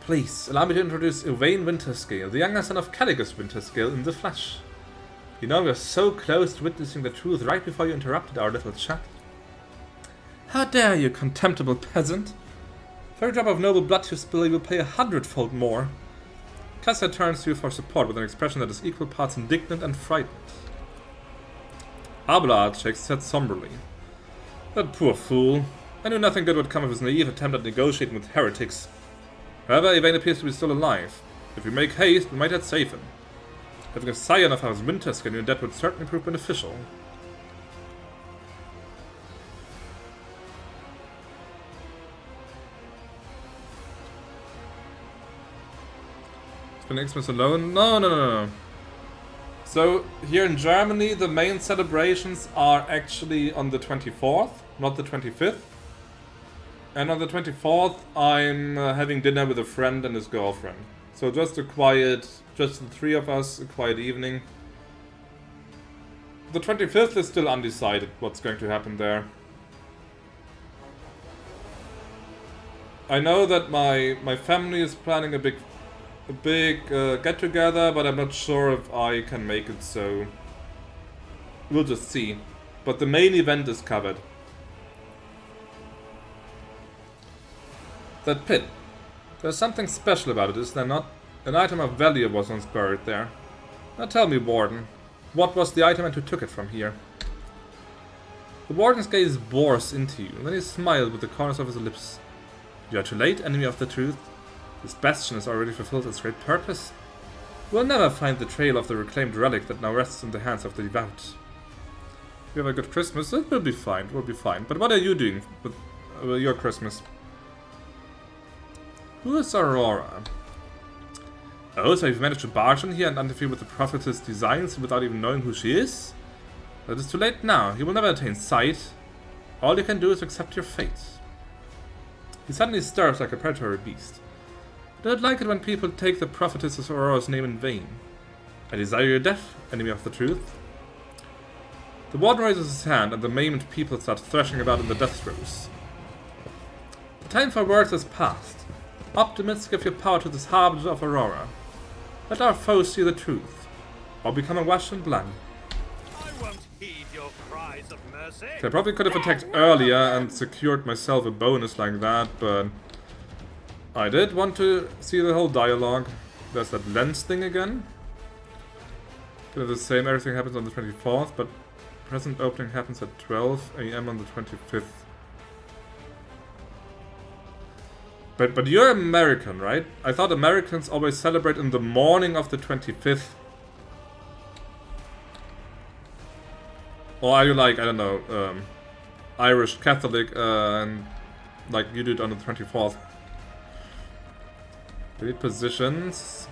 Please, allow me to introduce Evayne Winterscale, the younger son of Caligus Winterscale in the flesh. You know, we are so close to witnessing the truth right before you interrupted our little chat. How dare you, contemptible peasant! For every drop of noble blood you spill, you will pay 100-fold more. Kessa turns to you for support with an expression that is equal parts indignant and frightened. Abelard shakes his head somberly. That poor fool. I knew nothing good would come of his naive attempt at negotiating with heretics. However, Evayne appears to be still alive. If we make haste, we might yet save him. Having a scion of House Winterscale near that would certainly prove beneficial. Spending Xmas alone? No. So, here in Germany, the main celebrations are actually on the 24th, not the 25th. And on the 24th, I'm having dinner with a friend and his girlfriend. So just the 3 of us, a quiet evening. The 25th is still undecided what's going to happen there. I know that my family is planning a big get-together, but I'm not sure if I can make it, so we'll just see. But the main event is covered. That pit. There's something special about it, is there not? An item of value was once buried there. Now tell me, Warden, what was the item and who took it from here? The Warden's gaze bores into you, and then he smiled with the corners of his lips. You are too late, enemy of the truth. This bastion has already fulfilled its great purpose. We'll never find the trail of the reclaimed relic that now rests in the hands of the devout. If you have a good Christmas, it will be fine, But what are you doing with your Christmas? Who is Aurora? Oh, so you've managed to barge in here and interfere with the prophetess' designs without even knowing who she is? That is too late now. You will never attain sight. All you can do is accept your fate. He suddenly stirs like a predatory beast. I don't like it when people take the prophetess Aurora's name in vain. I desire your death, enemy of the truth. The warden raises his hand and the maimed people start thrashing about in the death throes. The time for words has passed. Optimists, give your power to this harbinger of Aurora. Let our foes see the truth, or become awash in blood. I won't heed your cries of mercy. I probably could have attacked earlier and secured myself a bonus like that, but I did want to see the whole dialogue. There's that lens thing again. Kind of the same, everything happens on the 24th, but present opening happens at 12 AM on the 25th. But you're American, right? I thought Americans always celebrate in the morning of the 25th. Or are you like, I don't know, Irish Catholic and like you did on the 24th? We need positions.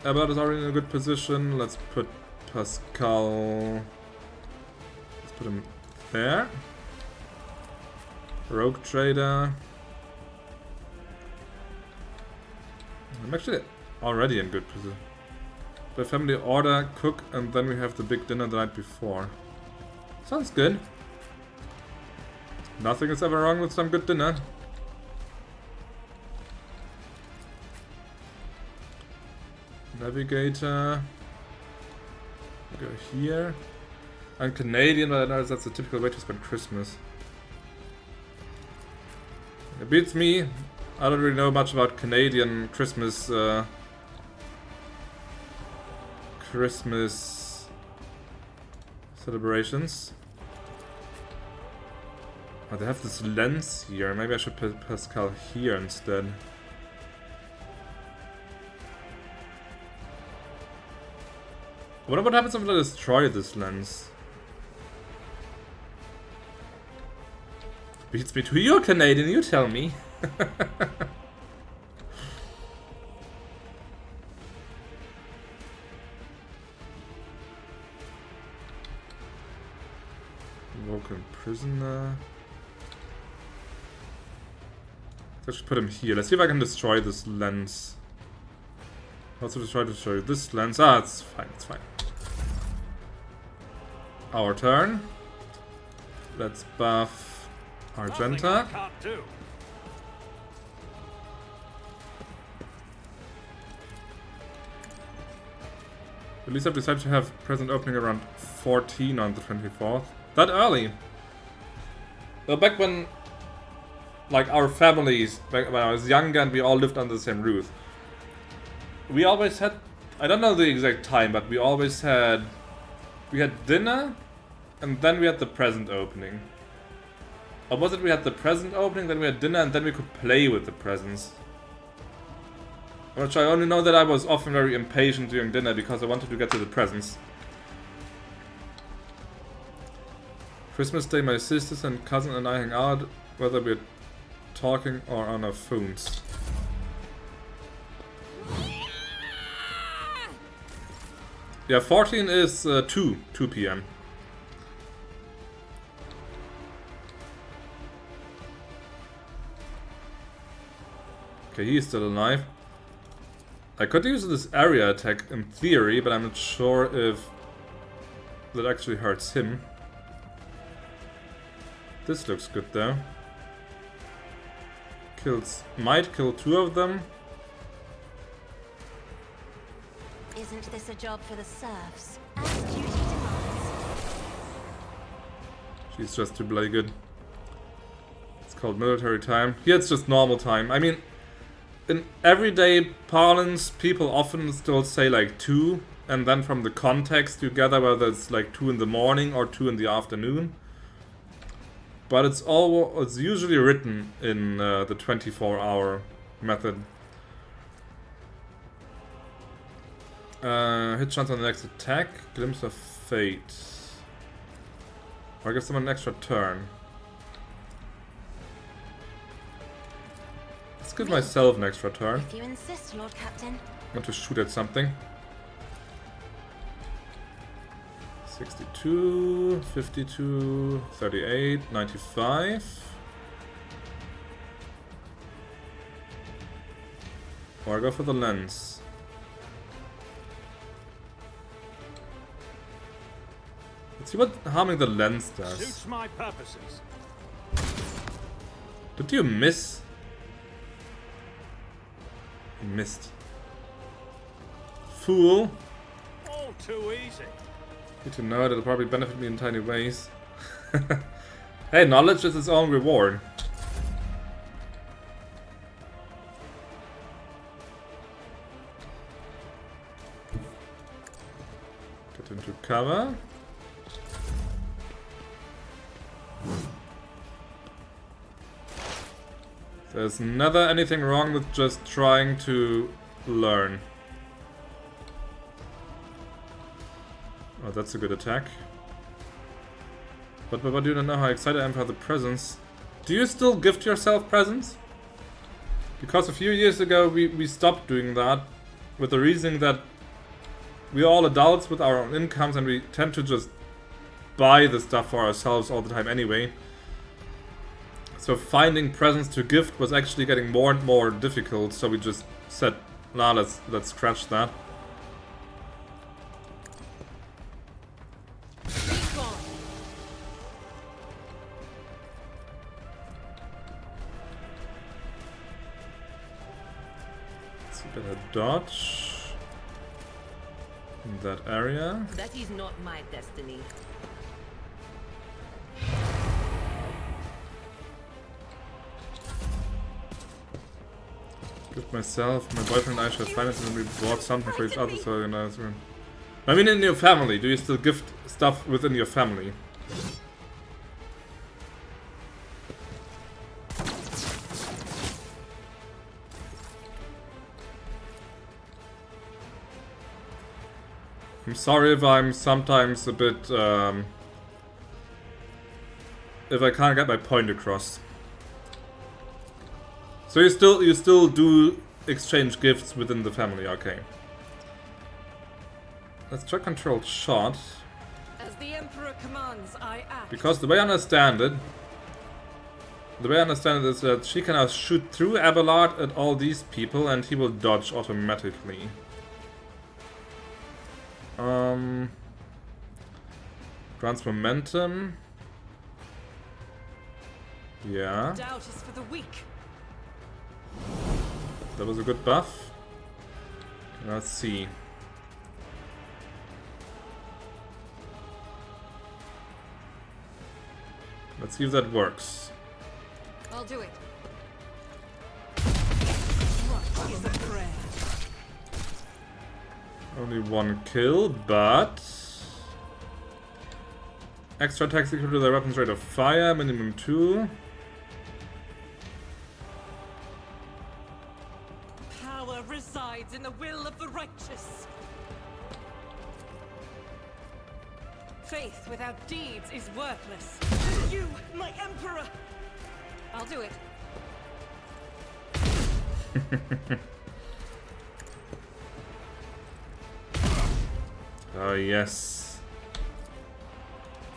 Abelard is already in a good position. Let's put Pasqal. Let's put him there. Rogue Trader. I'm actually already in good position. By family order, cook, and then we have the big dinner the night before. Sounds good. Nothing is ever wrong with some good dinner. Navigator. Go here. I'm Canadian, but I know that's a typical way to spend Christmas. It beats me. I don't really know much about Canadian Christmas Christmas celebrations. Oh, they have this lens here. Maybe I should put Pasqal here instead. I wonder what happens if I destroy this lens. Beats me to you're Canadian, you tell me. Woken prisoner. I should put him here. Let's see if I can destroy this lens. Also try to destroy this lens. Ah, it's fine, it's fine. Our turn. Let's buff Argenta. At least I've decided to have present opening around 14 on the 24th. That early. Well, back when, like, our families, back when I was younger and we all lived under the same roof, we always had, I don't know the exact time, but we always had, we had dinner, and then we had the present opening. Or was it we had the present opening, then we had dinner, and then we could play with the presents? Which I only know that I was often very impatient during dinner because I wanted to get to the presents. Christmas Day, my sisters and cousin and I hang out, whether we're talking or on our phones. Yeah, 14 is 2 p.m. Okay, he's still alive. I could use this area attack in theory, but I'm not sure if that actually hurts him. This looks good though. Might kill 2 of them. Isn't this a job for the serfs? As duty demands. She's just too bloody good. It's called military time. Here it's just normal time. I mean, in everyday parlance, people often still say like 2, and then from the context you gather whether it's like 2 in the morning or 2 in the afternoon. But it's usually written in the 24-hour method. Hit chance on the next attack. Glimpse of Fate. Or give someone an extra turn. Let's give myself an extra turn. If you insist, Lord Captain. I want to shoot at something. 62, 52, 38, 95. Or I go for the lens. Let's see what harming the lens does. Suits my purposes. Did you miss? You missed. Fool. All too easy. Good to know, it'll probably benefit me in tiny ways. Hey, knowledge is its own reward. Get into cover. There's never anything wrong with just trying to learn. Oh, that's a good attack. But you don't know how excited I am for the presents. Do you still gift yourself presents? Because a few years ago we stopped doing that with the reasoning that we're all adults with our own incomes and we tend to just buy the stuff for ourselves all the time anyway. So finding presents to gift was actually getting more and more difficult, so we just said, nah, let's scratch that. So better dodge in that area. That is not my destiny. Give myself, my boyfriend and I shall finance and we bought something for each other, so you know. I mean, in your family, do you still gift stuff within your family? I'm sorry if I'm sometimes a bit, if I can't get my point across. So you still do exchange gifts within the family, okay. Let's try controlled shot. As the Emperor commands, I act. Because the way I understand it is that she can now shoot through Abelard at all these people and he will dodge automatically. Grants momentum. Yeah. Doubt is for the weak. That was a good buff. Let's see. Let's see if that works. I'll do it. What is a prayer? Only one kill, but extra attacks equal to the weapon's rate of fire, minimum 2. Power resides in the will of the righteous. Faith without deeds is worthless. You, my emperor! I'll do it. Oh, yes.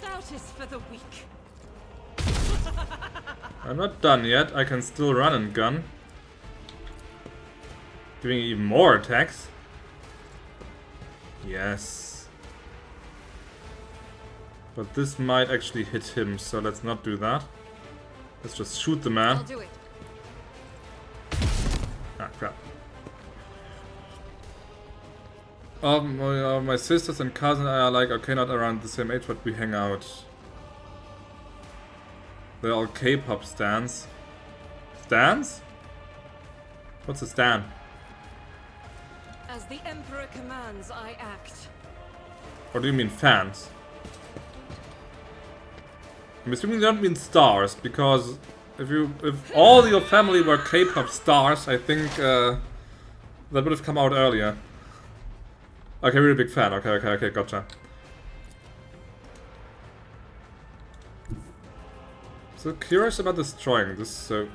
Doubt is for the weak. I'm not done yet. I can still run and gun. Giving even more attacks. Yes. But this might actually hit him, so let's not do that. Let's just shoot the man. I'll do it. Ah, crap. My sisters and cousin are like, okay, not around the same age, but we hang out. They're all K-pop stans. Stans? What's a stan? As the emperor commands, I act. Or do you mean fans? I'm assuming you don't mean stars, because if all your family were K-pop stars, I think that would have come out earlier. Okay, really big fan. Okay, gotcha. So curious about destroying this. So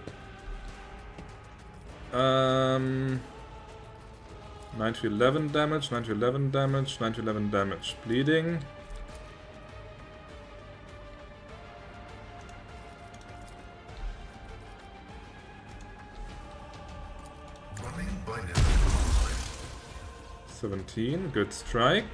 9 to 11 damage, 9 to 11 damage, 9 to 11 damage, bleeding. Running by now. 17, good strike.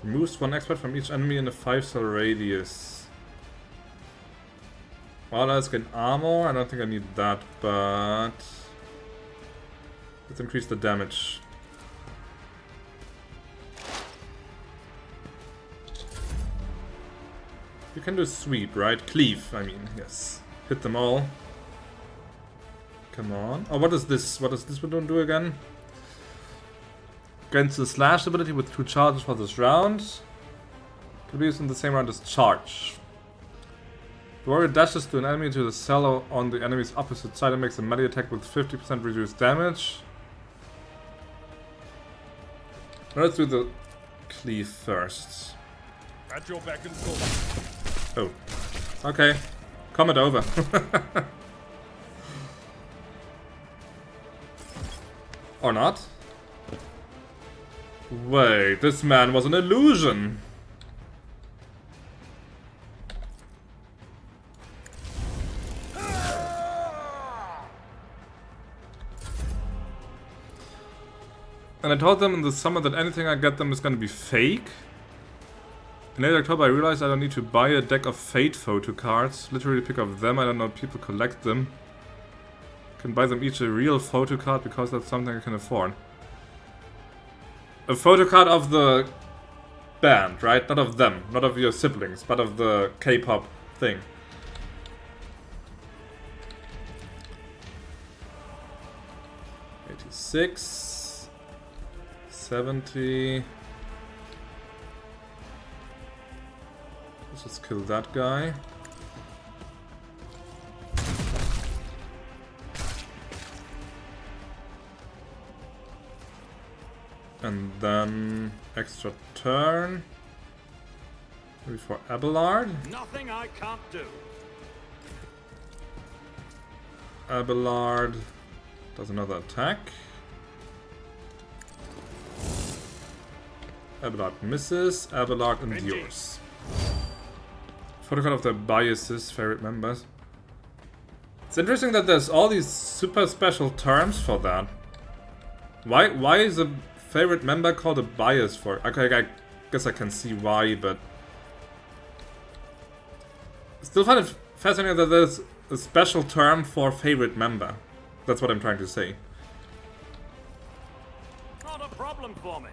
Removes one expert from each enemy in a 5-cell radius. Well, let's get armor. I don't think I need that, but let's increase the damage. You can do sweep, right? Cleave, I mean, yes. Hit them all. Come on. Oh, what is this? What does this one do again? Grants the slash ability with 2 charges for this round. Can be used in the same round as charge. The warrior dashes to an enemy to the cell on the enemy's opposite side and makes a melee attack with 50% reduced damage. Let's do the cleave first. At your beck and call. Oh. Okay. Comment over. Or not. Wait, this man was an illusion. And I told them in the summer that anything I get them is gonna be fake. In late October I realized I don't need to buy a deck of Fate photo cards. Literally pick up them, I don't know if people collect them. Can buy them each a real photo card because that's something I can afford. A photo card of the band, right? Not of them, not of your siblings, but of the K-pop thing. $86, $70. Let's just kill that guy. And then extra turn. Maybe for Abelard. Nothing I can't do. Abelard does another attack. Abelard misses. Abelard endures. Photocard of their biases, favorite members. It's interesting that there's all these super special terms for that. Why is a favorite member called a bias for it? Okay, I guess I can see why, but I still find it fascinating that there's a special term for favorite member. That's what I'm trying to say. Not a problem for me.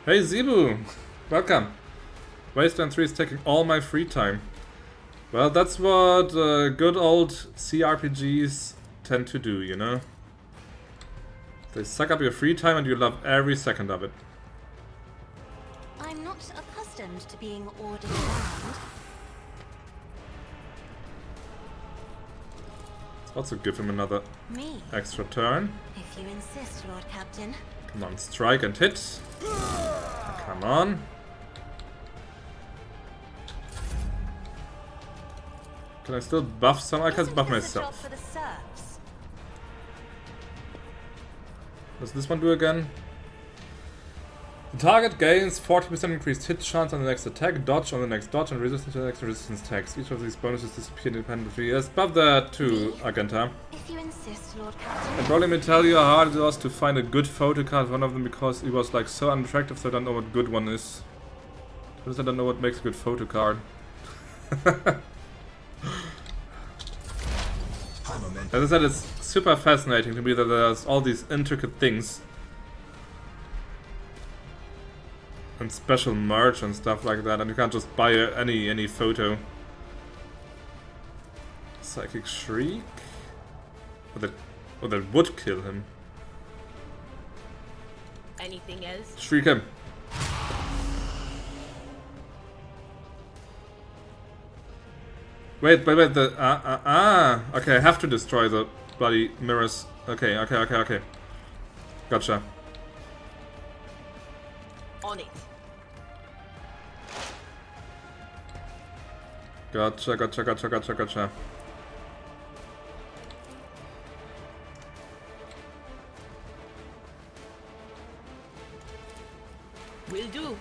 Hey Zebu! Welcome! Wasteland 3 is taking all my free time. Well, that's what good old CRPGs tend to do, you know? They suck up your free time and you love every second of it. I'm not accustomed to being ordered around. Let's also give him another Me, extra turn. if you insist, Lord Captain. Come on, strike and hit. Come on. Can I still buff some? I can Isn't buff this a job myself. for the serfs? What's this one do again? The target gains 40% increased hit chance on the next attack, dodge on the next dodge, and resistance to the next resistance tax. Each of these bonuses disappear independently. Yes, buff that too, Argenta. If you insist, Lord Captain. And bro, let me tell you how hard it was to find a good photo card, one of them, because it was like so unattractive, so I don't know what good one is. Because I don't know what makes a good photo card. As I said, it's super fascinating to me that there's all these intricate things. And special merch and stuff like that, and you can't just buy any photo. Psychic Shriek? Or that would kill him. Anything else? Shriek him. Wait, the okay, I have to destroy the bloody mirrors. Okay. Gotcha. On it. Gotcha. Will do.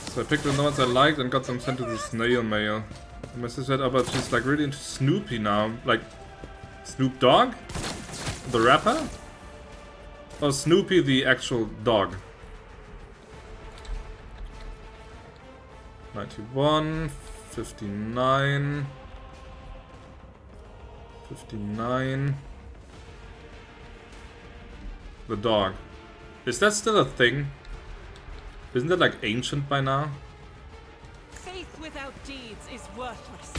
So I picked the ones I liked and got them sent to the snail mail. And my sister said, oh, but she's like really into Snoopy now. Like, Snoop Dogg? The rapper? Or Snoopy the actual dog? 91, 59, 59. The dog. Is that still a thing? Isn't that like ancient by now? Faith without deeds is worthless.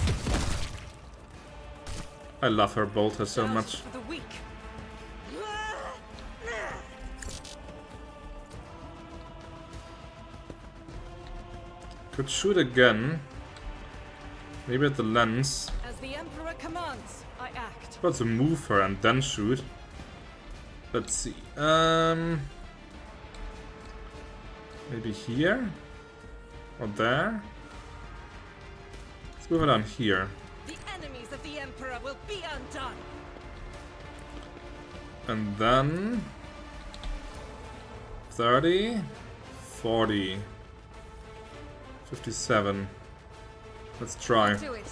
I love her bolter so much. For the weak. Could shoot again. Maybe at the lens. As the Emperor commands, I act. Let's move her and then shoot. Let's see. Maybe here? Or there? Let's move it on here. The enemies of the Emperor will be undone. And then 30, 40, 57. Let's try. Do it.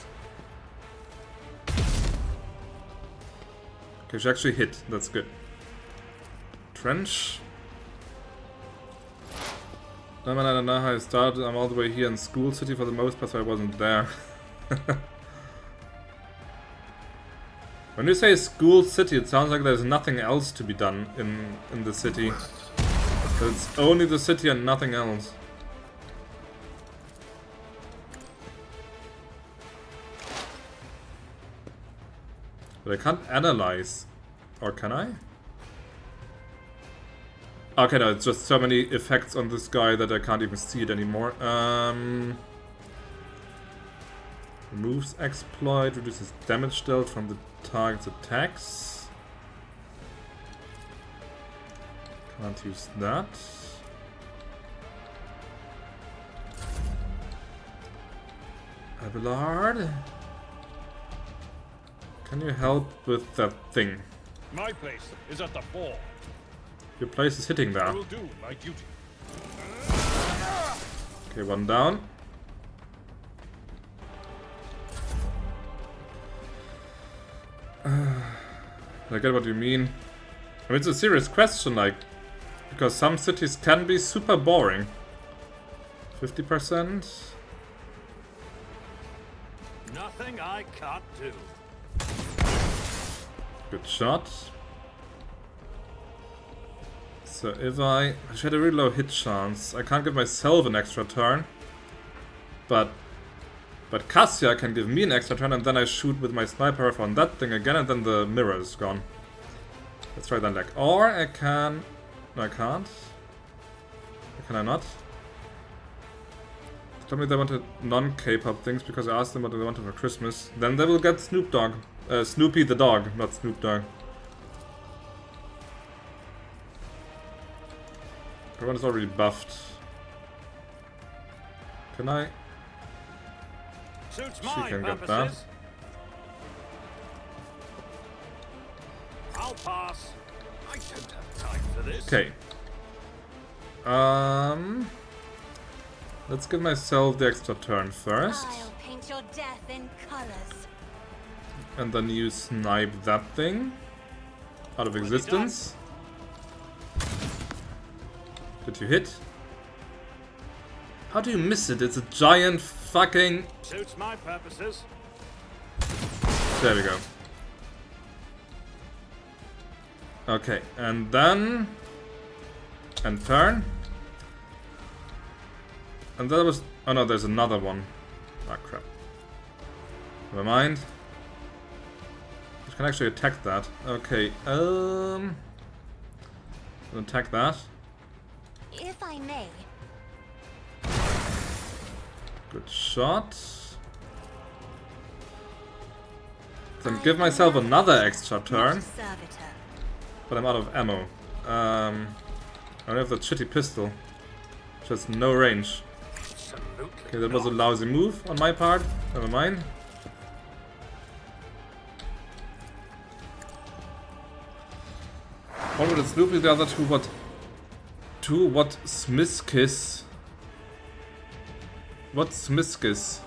Okay, she actually hit. That's good. Trench. I don't know how I started. I'm all the way here in School City for the most part, so I wasn't there. When you say School City, it sounds like there's nothing else to be done in the city. So it's only the city and nothing else. But I can't analyze. Or can I? Okay, no, it's just so many effects on this guy that I can't even see it anymore. Removes exploit, reduces damage dealt from the target's attacks. Can't use that. Abelard. Can you help with that thing? My place is at the fore. Your place is hitting I there. will do my duty. Okay, one down. I get what you mean. I mean, it's a serious question, like, because some cities can be super boring. 50%. Nothing I can't do. Good shot. So if I had a really low hit chance, I can't give myself an extra turn. But Cassia can give me an extra turn, and then I shoot with my sniper rifle on that thing again, and then the mirror is gone. Let's try that leg. Or I can... No, I can't. Can I not? Tell me they wanted non-K-pop things because I asked them what they wanted for Christmas. Then they will get Snoop Dogg. Snoopy the dog, not Snoop Dogg. Everyone is already buffed. Can I? Suits She my can get that. purposes. I'll pass. I don't have time for this. Okay. Let's give myself the extra turn first. I'll paint your death in colors. And then you snipe that thing out of existence. Did you hit? How do you miss it? It's a giant fucking... Suits my purposes. There we go. Okay, and then... And turn. And that was... Oh no, there's another one. Ah, crap. Never mind. I can actually attack that. Okay, attack that. If I may. Good shot. Then give myself another extra turn. Servitor. But I'm out of ammo. I only have that shitty pistol. Which has no range. Absolutely. Okay, that was a lousy move on my part. Never mind. One with a Snoopy, the other two what? Two what? Smithkiss? What's Smithkiss?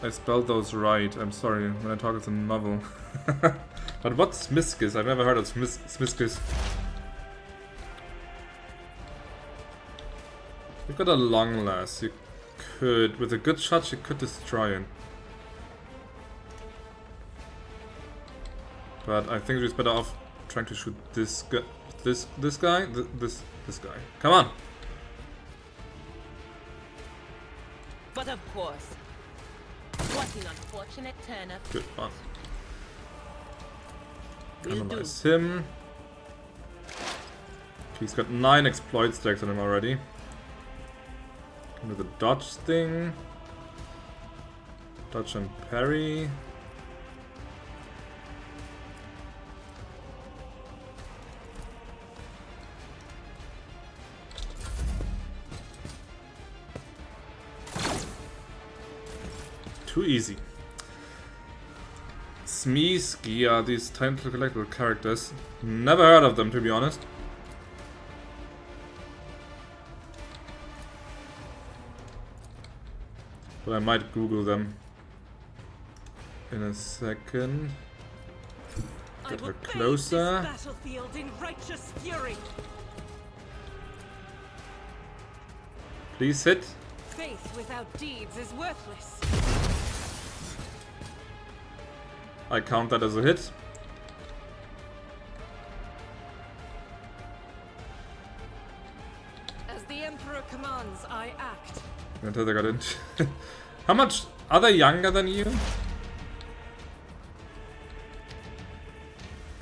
I spelled those right. I'm sorry. When I talk, it's a novel. But what's Smithkiss? I've never heard of Smithkiss. You've got a long lass. You could, with a good shot, you could destroy it. But I think it's better off trying to shoot this guy. This guy? This guy. Come on! But of course. What an unfortunate turn of Good one. will do. Analyze him. He's got 9 exploit stacks on him already. Into the dodge thing. Dodge and parry. Too easy. Smeeski are these tiny collectible characters. Never heard of them, to be honest. But I might Google them in a second. Get her closer. Battlefield in righteous fury. Please hit. Faith without deeds is worthless. I count that as a hit. As the Emperor commands, I act. Until they got in. How much are they younger than you?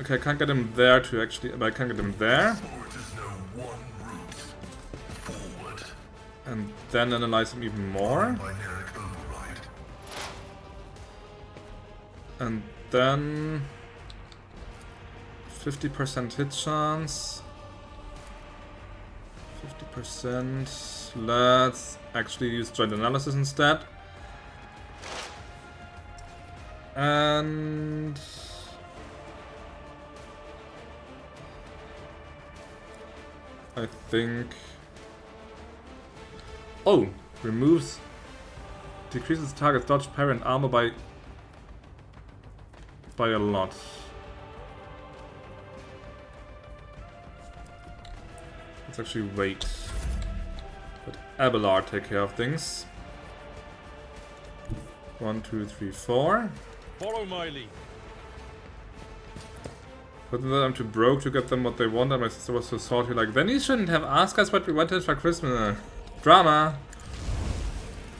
Okay, I can't get him there to actually, but I can't get him there. And then analyze him even more. And then 50% hit chance. 50%. Let's actually use joint analysis instead. And I think... Oh! Removes... Decreases target's dodge, parry and armor by a lot. Let's actually wait. Let Abelard take care of things. 1, 2, 3, 4. Follow my lead. But then I'm too broke to get them what they want, and my sister was so salty, like, then you shouldn't have asked us what we wanted for Christmas. Drama!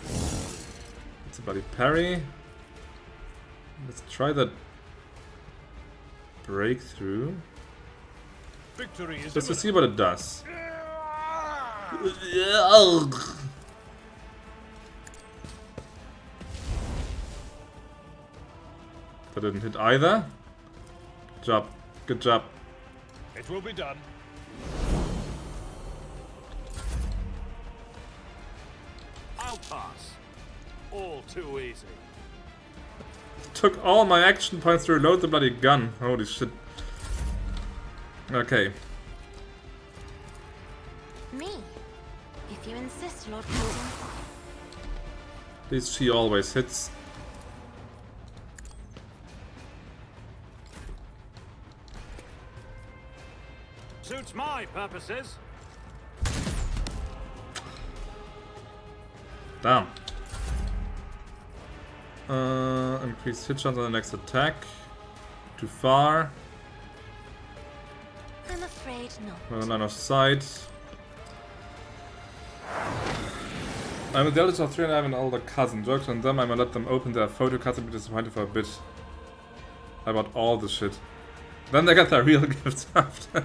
It's a bloody parry. Let's try that breakthrough. Victory is Just to see what it does. That didn't hit either. Good job. Good job. It will be done. I'll pass. All too easy. Took all my action points to reload the bloody gun. Holy shit. Okay. Me? If you insist, Lord Captain. At least she always hits. Suits my purposes. Damn. Increased hit chance on the next attack. Too far. I'm afraid not. Well, line of sight. I'm a the eldest of 3 and I have an older cousin. Jokes on them, I'm gonna let them open their photo cards and be disappointed for a bit. I bought all the shit. Then they get their real gifts after.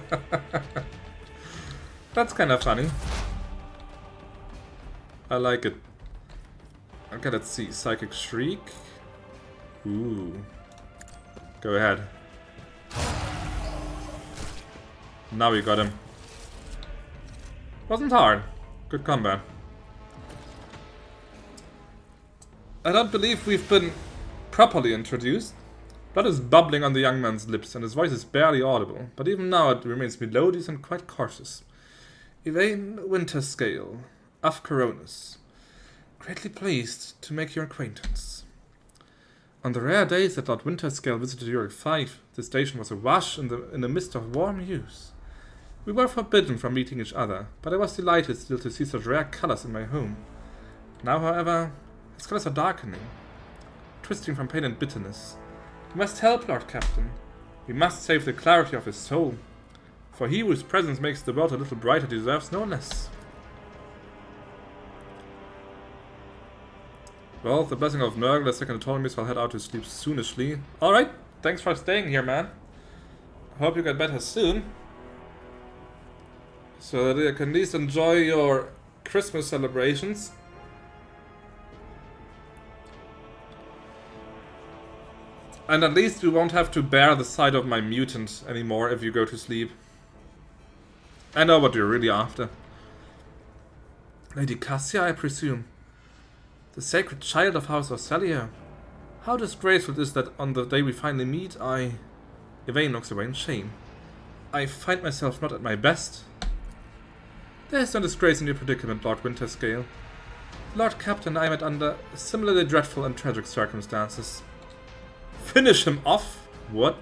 That's kind of funny. I like it. Okay, let's see. Psychic Shriek. Ooh. Go ahead. Now we got him. Wasn't hard. Good combat. I don't believe we've been properly introduced. Blood is bubbling on the young man's lips, and his voice is barely audible, but even now it remains melodious and quite cautious. Evayne Winterscale, of Coronis. Greatly pleased to make your acquaintance. On the rare days that Lord Winterscale visited Europe 5, the station was awash in the midst of warm hues. We were forbidden from meeting each other, but I was delighted still to see such rare colors in my home. Now, however, his colors are darkening, twisting from pain and bitterness. We must help, Lord Captain. We must save the clarity of his soul. For he whose presence makes the world a little brighter deserves no less. Well, the blessing of Nurgle, the second autonomist, will head out to sleep soonishly. Alright, thanks for staying here, man. Hope you get better soon. So that you can at least enjoy your Christmas celebrations. And at least you won't have to bear the sight of my mutant anymore if you go to sleep. I know what you're really after. Lady Cassia, I presume. The sacred child of House Winterscale. How disgraceful it is that on the day we finally meet, Evayne looks away in shame. I find myself not at my best. There is no disgrace in your predicament, Lord Winterscale. Lord Captain, I met under similarly dreadful and tragic circumstances. Finish him off? What?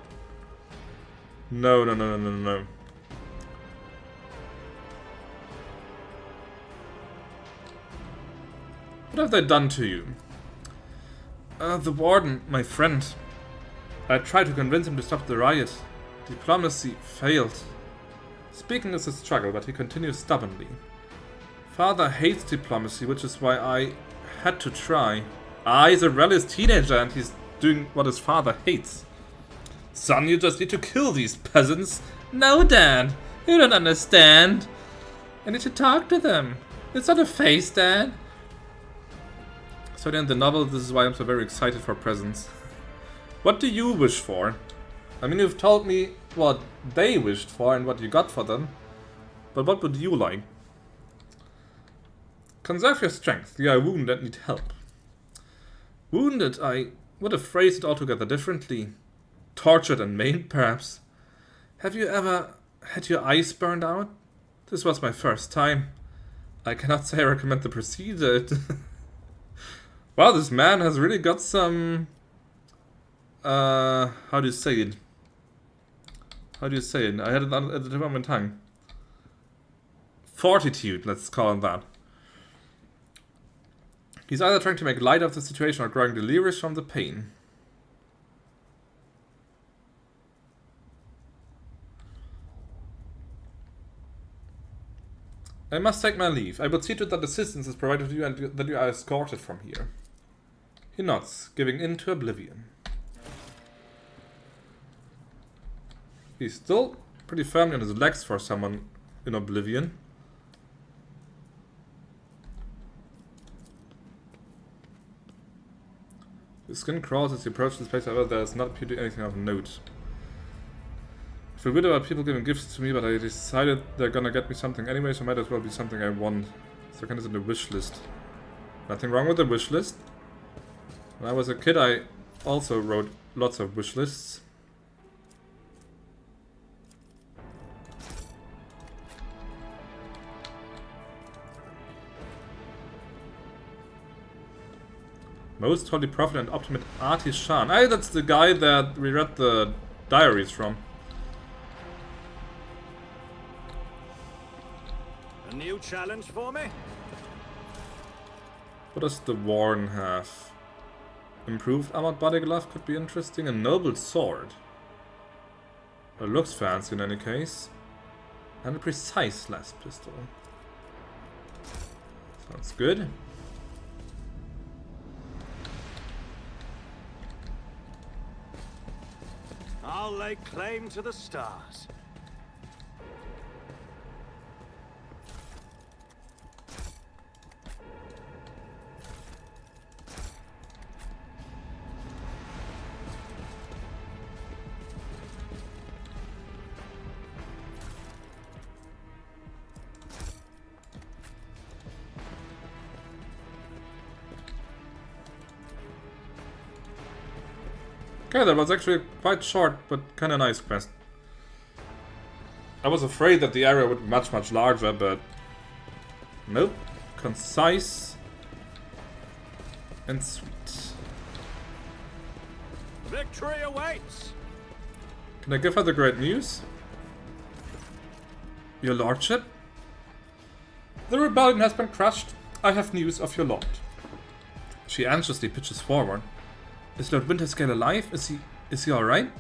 No, no, no, no, no, no. What have they done to you? The warden, my friend. I tried to convince him to stop the riot. Diplomacy failed. Speaking is a struggle, but he continues stubbornly. Father hates diplomacy, which is why I had to try. Ah, he's a rebellious teenager and he's doing what his father hates. Son, you just need to kill these peasants. No, Dad. You don't understand. I need to talk to them. It's not a face, Dad. So then the novel, this is why I'm so very excited for presents. What do you wish for? I mean, you've told me what they wished for and what you got for them. But what would you like? Conserve your strength. You are wounded and need help. Wounded? I would have phrased it altogether differently. Tortured and maimed, perhaps. Have you ever had your eyes burned out? This was my first time. I cannot say I recommend the procedure. Wow, this man has really got some... how do you say it? How do you say it? I had it at the tip of my tongue. Fortitude, let's call it that. He's either trying to make light of the situation or growing delirious from the pain. I must take my leave. I will see to it that assistance is provided to you and that you are escorted from here. He nods, giving in to oblivion. He's still pretty firmly on his legs for someone in oblivion. His skin crawls as he approaches this place, however there does not appear to be anything of note. I feel weird about people giving gifts to me, but I decided they're gonna get me something anyway, so it might as well be something I want. So kind of in the wish list. Nothing wrong with the wish list. When I was a kid, I also wrote lots of wish lists. Most Holy Prophet and Optimate Artisan. Hey, that's the guy that we read the diaries from. A new challenge for me? What does the Warden have? Improved armored body glove could be interesting. A noble sword. It looks fancy in any case. And a precise last pistol. Sounds good. I'll lay claim to the stars. Okay, that was actually quite short, but kinda nice quest. I was afraid that the area would be much, much larger, but... Nope. Concise. And sweet. Victory awaits! Can I give her the great news? Your lordship? The rebellion has been crushed. I have news of your lord. She anxiously pitches forward. Is Lord Winterscale alive? Is he alright?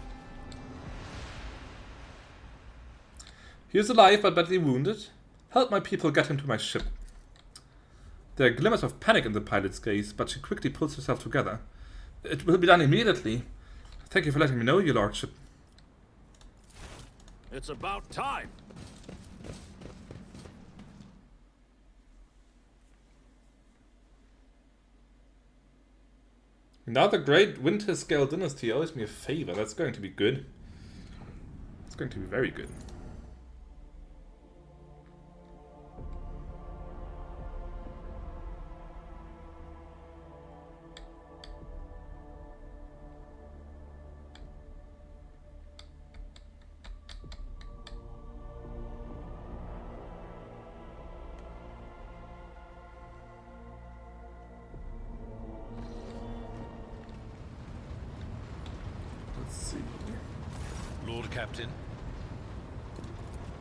He is alive but badly wounded. Help my people get him to my ship. There are glimmers of panic in the pilot's gaze, but she quickly pulls herself together. It will be done immediately. Thank you for letting me know, your lordship. It's about time. Now the great Winterscale dynasty owes me a favor. That's going to be good. It's going to be very good. Lord Captain.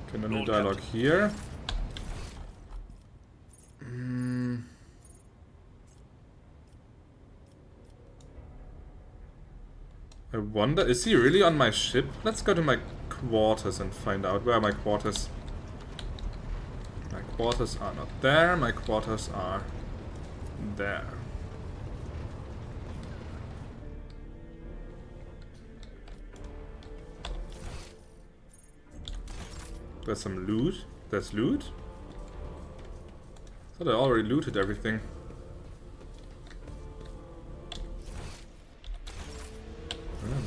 Okay, no new dialogue here. I wonder, is he really on my ship? Let's go to my quarters and find out. Where are my quarters? My quarters are not there, my quarters are there. There's some loot. There's loot? I thought I already looted everything.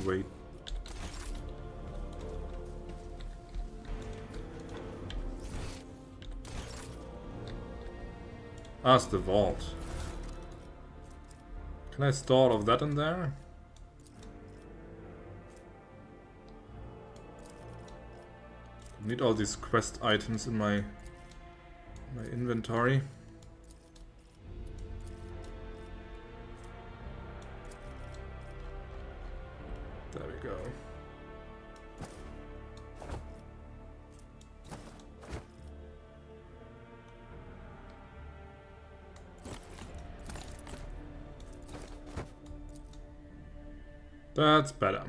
Wait. Ah, it's the vault. Can I store all of that in there? Need all these quest items in my inventory. There we go. That's better.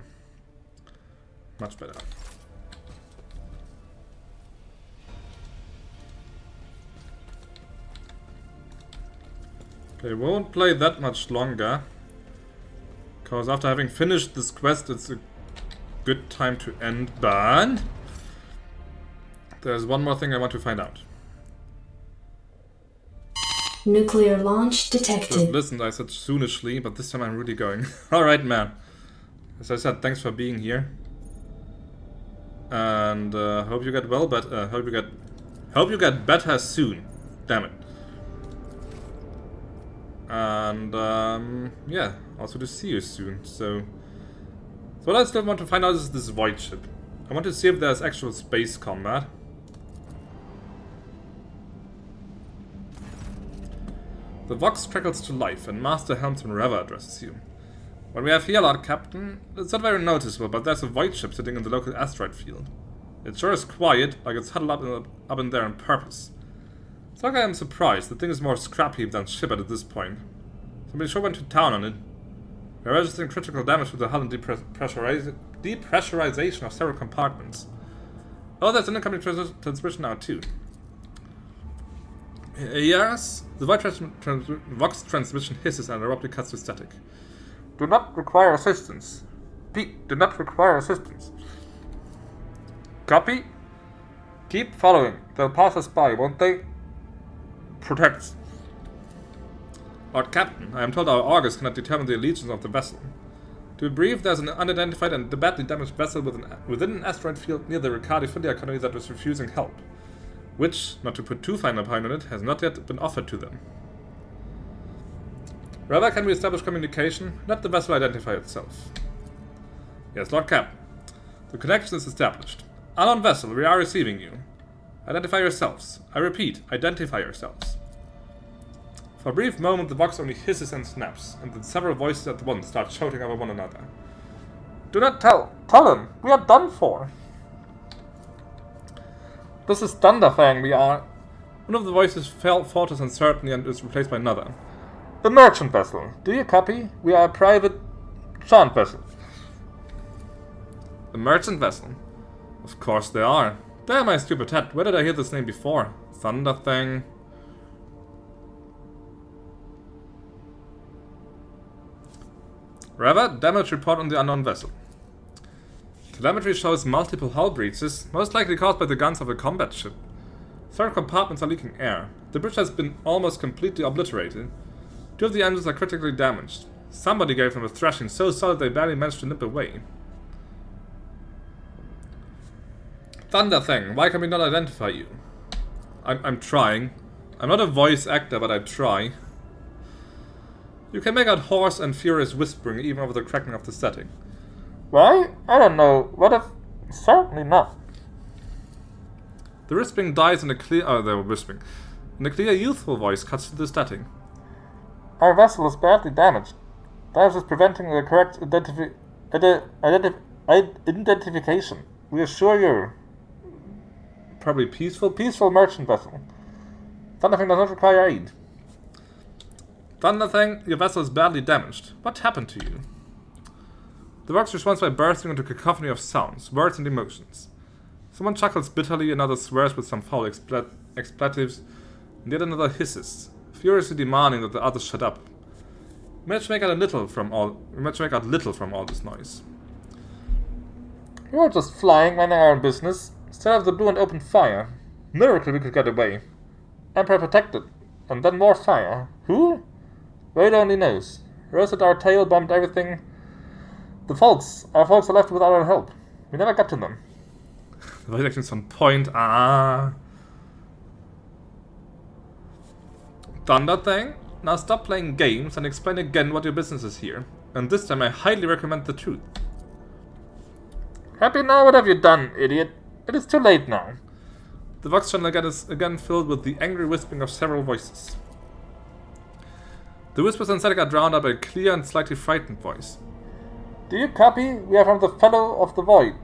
Much better. Okay, won't play that much longer. Because after having finished this quest, it's a good time to end. But there's one more thing I want to find out. Nuclear launch detected. Just listened, I said soonishly, but this time I'm really going. Alright, man. As I said, thanks for being here. And hope you get well, but hope you get better soon. Damn it. And yeah, also to see you soon. So what I still want to find out is this void ship. I want to see if there's actual space combat. The Vox crackles to life, and Master Helmsman Reva addresses you. What we have here, Lord Captain, it's not very noticeable, but there's a void ship sitting in the local asteroid field. It sure is quiet, like it's huddled up in there on purpose. It's like I am surprised. The thing is more scrap heap than ship at this point. Somebody sure went to town on it. We're registering critical damage with the hull and depressurization of several compartments. Oh, there's an incoming transmission now too. Yes, the Vox transmission hisses and abruptly cuts to static. Do not require assistance. Pete, do not require assistance. Copy? Keep following. They'll pass us by, won't they? Protects. Lord Captain, I am told our augurs cannot determine the allegiance of the vessel. To be brief, there's an unidentified and badly damaged vessel within an asteroid field near the Rykadi Philia colony that is refusing help, which, not to put too fine a point on it, has not yet been offered to them. Rather, can we establish communication? Let the vessel identify itself. Yes, Lord Captain. The connection is established. Unknown vessel, we are receiving you. Identify yourselves. I repeat, identify yourselves. For a brief moment, the Vox only hisses and snaps, and then several voices at once start shouting over one another. Do not tell him! We are done for! This is Thunderfang, we are... One of the voices falters uncertainly and is replaced by another. The merchant vessel. Do you copy? We are a private chant vessel. The merchant vessel? Of course they are. Damn my stupid head. Where did I hear this name before? Thunderfang. Reva, damage report on the unknown vessel. Telemetry shows multiple hull breaches, most likely caused by the guns of a combat ship. Several compartments are leaking air. The bridge has been almost completely obliterated. 2 of the engines are critically damaged. Somebody gave them a thrashing so solid they barely managed to nip away. Thunderfang, why can we not identify you? I'm trying. I'm not a voice actor, but I try. You can make out hoarse and furious whispering even over the cracking of the setting. Why? I don't know. What if... Certainly not. The whispering dies in a clear... Oh, they were whispering. And a clear, youthful voice cuts through the static. Our vessel is badly damaged. Damage is preventing the correct identification. We assure you. Probably peaceful merchant vessel. Thunderfang does not require aid. Thunderfang, your vessel is badly damaged. What happened to you? The rocks responds by bursting into a cacophony of sounds, words, and emotions. Someone chuckles bitterly, another swears with some foul expletives, and yet another hisses, furiously demanding that the others shut up. We managed to make out little from all this noise. We were just flying, minding our own business. Instead of the blue and open fire. Miracle we could get away. Emperor protected. And then more fire. Who? Vader only knows. Roasted our tail, bombed everything. Our folks are left without our help. We never got to them. The Vader action's on point. Thunder thing? Now stop playing games and explain again what your business is here. And this time I highly recommend the truth. Happy now? What have you done, idiot? It is too late now. The Vox channel is again filled with the angry whispering of several voices. The whispers inside are drowned out by a clear and slightly frightened voice. Do you copy? We are from the Fellow of the Void.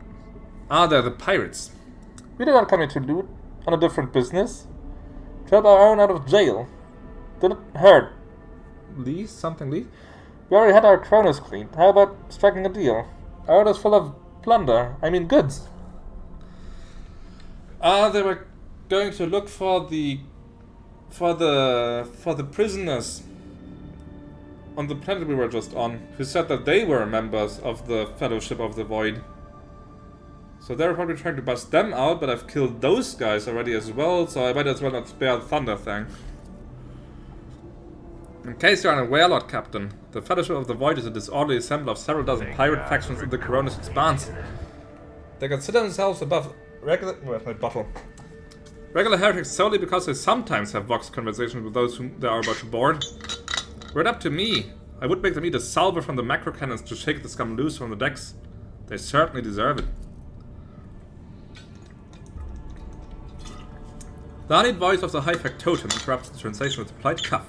Ah, they're the pirates. We did not come here to loot, on a different business. To help our own out of jail. Didn't hurt. Lee? Something Lee? We already had our Kronos cleaned. How about striking a deal? Our order's full of plunder. I mean goods. They were going to look for the prisoners on the planet we were just on, who said that they were members of the Fellowship of the Void. So they were probably trying to bust them out, but I've killed those guys already as well, so I might as well not spare the Thunder thing. In case you're unaware, Lord Captain, the Fellowship of the Void is a disorderly assembly of several dozen pirate factions in the Coronis Expanse. They consider themselves above regular... Where's my bottle? Regular heretics solely because they sometimes have vox conversations with those whom they are about to board. Were it up to me, I would make them eat a salvo from the macro cannons to shake the scum loose from the decks. They certainly deserve it. The honeyed voice of the high factotum interrupts the translation with a polite cough.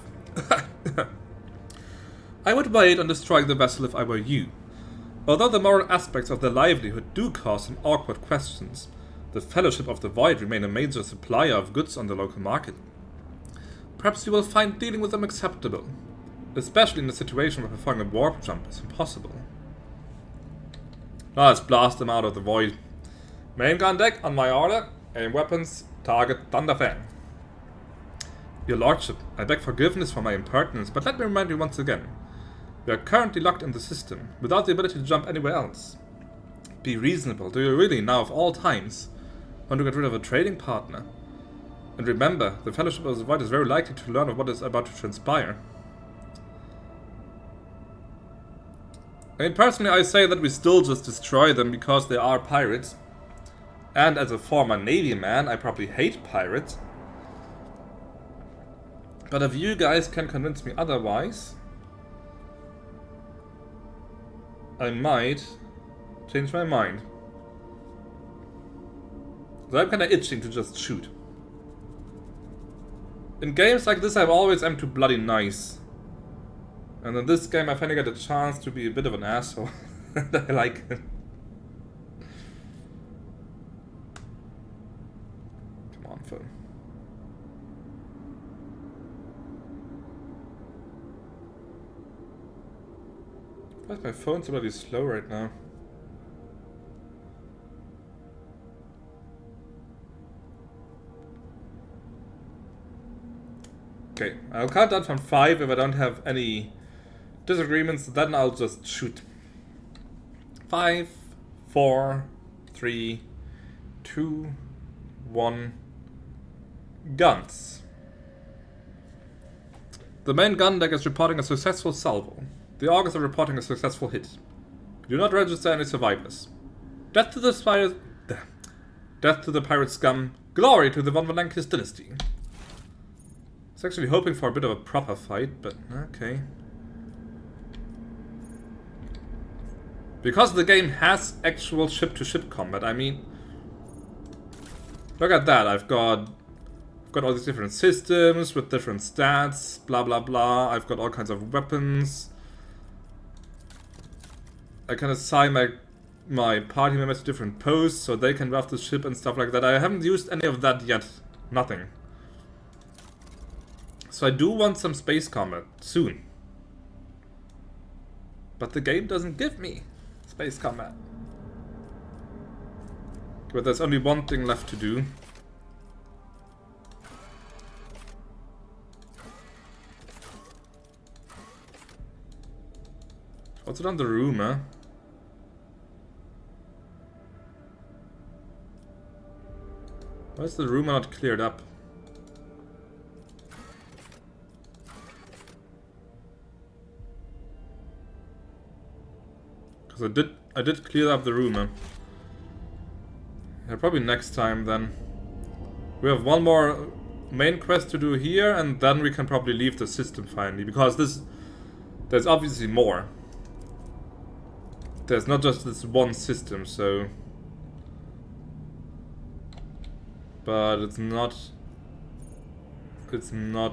I would wait on destroying the vessel if I were you. Although the moral aspects of their livelihood do cause some awkward questions, the Fellowship of the Void remain a major supplier of goods on the local market. Perhaps you will find dealing with them acceptable, especially in a situation where performing a warp jump is impossible. Now let's blast them out of the void. Main gun deck on my order, aim weapons, target Thunderfang. Your Lordship, I beg forgiveness for my impertinence, but let me remind you once again. We are currently locked in the system, without the ability to jump anywhere else. Be reasonable, do you really, now of all times, want to get rid of a trading partner? And remember, the Fellowship of the Void is very likely to learn of what is about to transpire. I mean, personally I say that we still just destroy them because they are pirates. And as a former Navy man, I probably hate pirates. But if you guys can convince me otherwise, I might change my mind. So I'm kinda itching to just shoot. In games like this I've always am too bloody nice. And in this game I finally got a chance to be a bit of an asshole. And I like it. Come on, phone. Why is my phone so bloody slow right now? Okay, I'll count down from 5 if I don't have any disagreements, then I'll just shoot. 5, 4, 3, 2, 1. Guns. The main gun deck is reporting a successful salvo. The augurs are reporting a successful hit. Do not register any survivors. Death to the pirate scum. Glory to the Von Valankis dynasty. I was actually hoping for a bit of a proper fight, but okay. Because the game has actual ship-to-ship combat, I mean... Look at that, I've got all these different systems with different stats, blah blah blah. I've got all kinds of weapons. I can assign my party members to different posts so they can draft the ship and stuff like that. I haven't used any of that yet. Nothing. So I do want some space combat soon. But the game doesn't give me space combat. But there's only one thing left to do. Also done the rumor. Why is the rumor not cleared up? Because I did clear up the rumor. Yeah, probably next time then. We have one more main quest to do here, and then we can probably leave the system finally, because there's obviously more. There's not just this one system, so... But it's not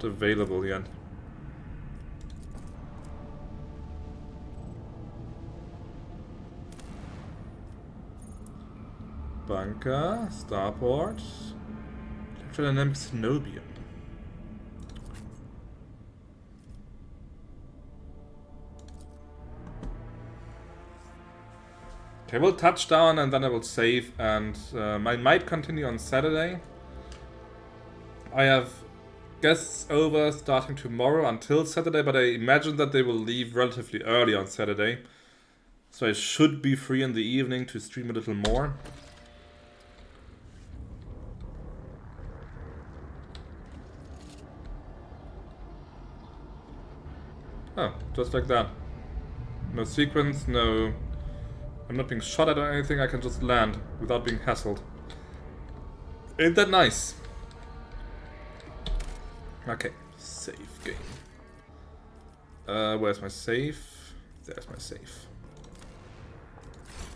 available yet. Bunker, starport, electrodynamic Cenobium. Okay, we'll touch down and then I will save, and I might continue on Saturday. I have guests over starting tomorrow until Saturday, but I imagine that they will leave relatively early on Saturday. So I should be free in the evening to stream a little more. Oh, just like that. No sequence, no... I'm not being shot at or anything, I can just land without being hassled. Ain't that nice? Okay, save game. Where's my save? There's my save.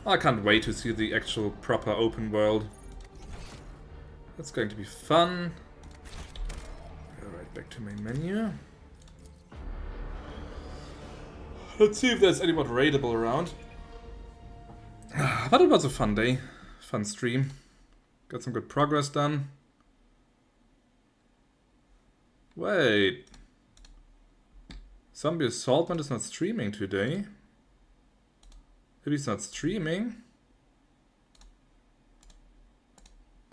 I can't wait to see the actual proper open world. That's going to be fun. Go right back to main menu. Let's see if there's any more raidable around. But it was a fun day. Fun stream. Got some good progress done. Wait. Zombie Assaultman is not streaming today. If he's not streaming...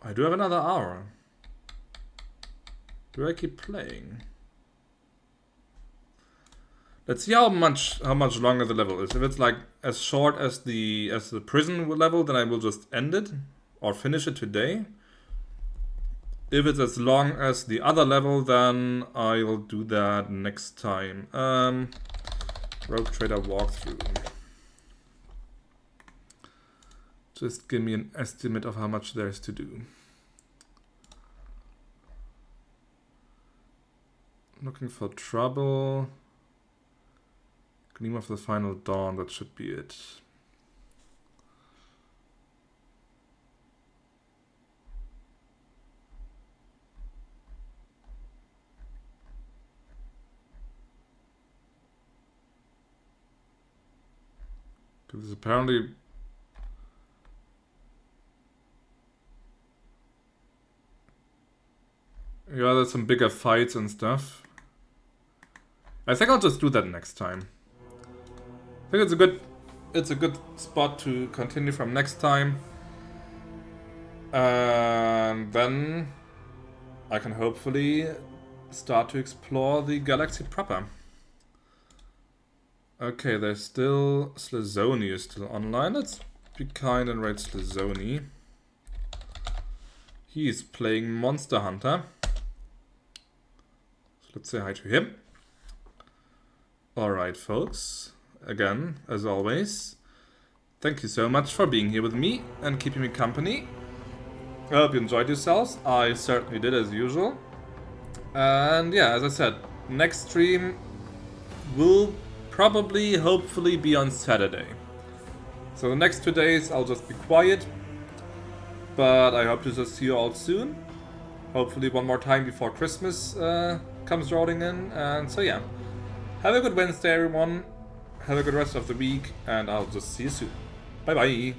I do have another hour. Do I keep playing? Let's see how much longer the level is. If it's like as short as the prison level, then I will just end it or finish it today. If it's as long as the other level, then I will do that next time. Rogue Trader walkthrough. Just give me an estimate of how much there is to do. Looking for trouble. Gleam of the Final Dawn, that should be it. Because apparently... Yeah, there's some bigger fights and stuff. I think I'll just do that next time. I think it's a good spot to continue from next time. And then I can hopefully start to explore the galaxy proper. Okay, there's still... Slazoni is still online. Let's be kind and raid Slazoni. He's playing Monster Hunter. So let's say hi to him. Alright, folks. Again, as always, thank you so much for being here with me and keeping me company. I hope you enjoyed yourselves. I certainly did, as usual. And yeah, as I said, next stream will probably, hopefully, be on Saturday. So the next 2 days I'll just be quiet. But I hope to just see you all soon. Hopefully one more time before Christmas comes rolling in. And so yeah, have a good Wednesday, everyone. Have a good rest of the week, and I'll just see you soon. Bye bye.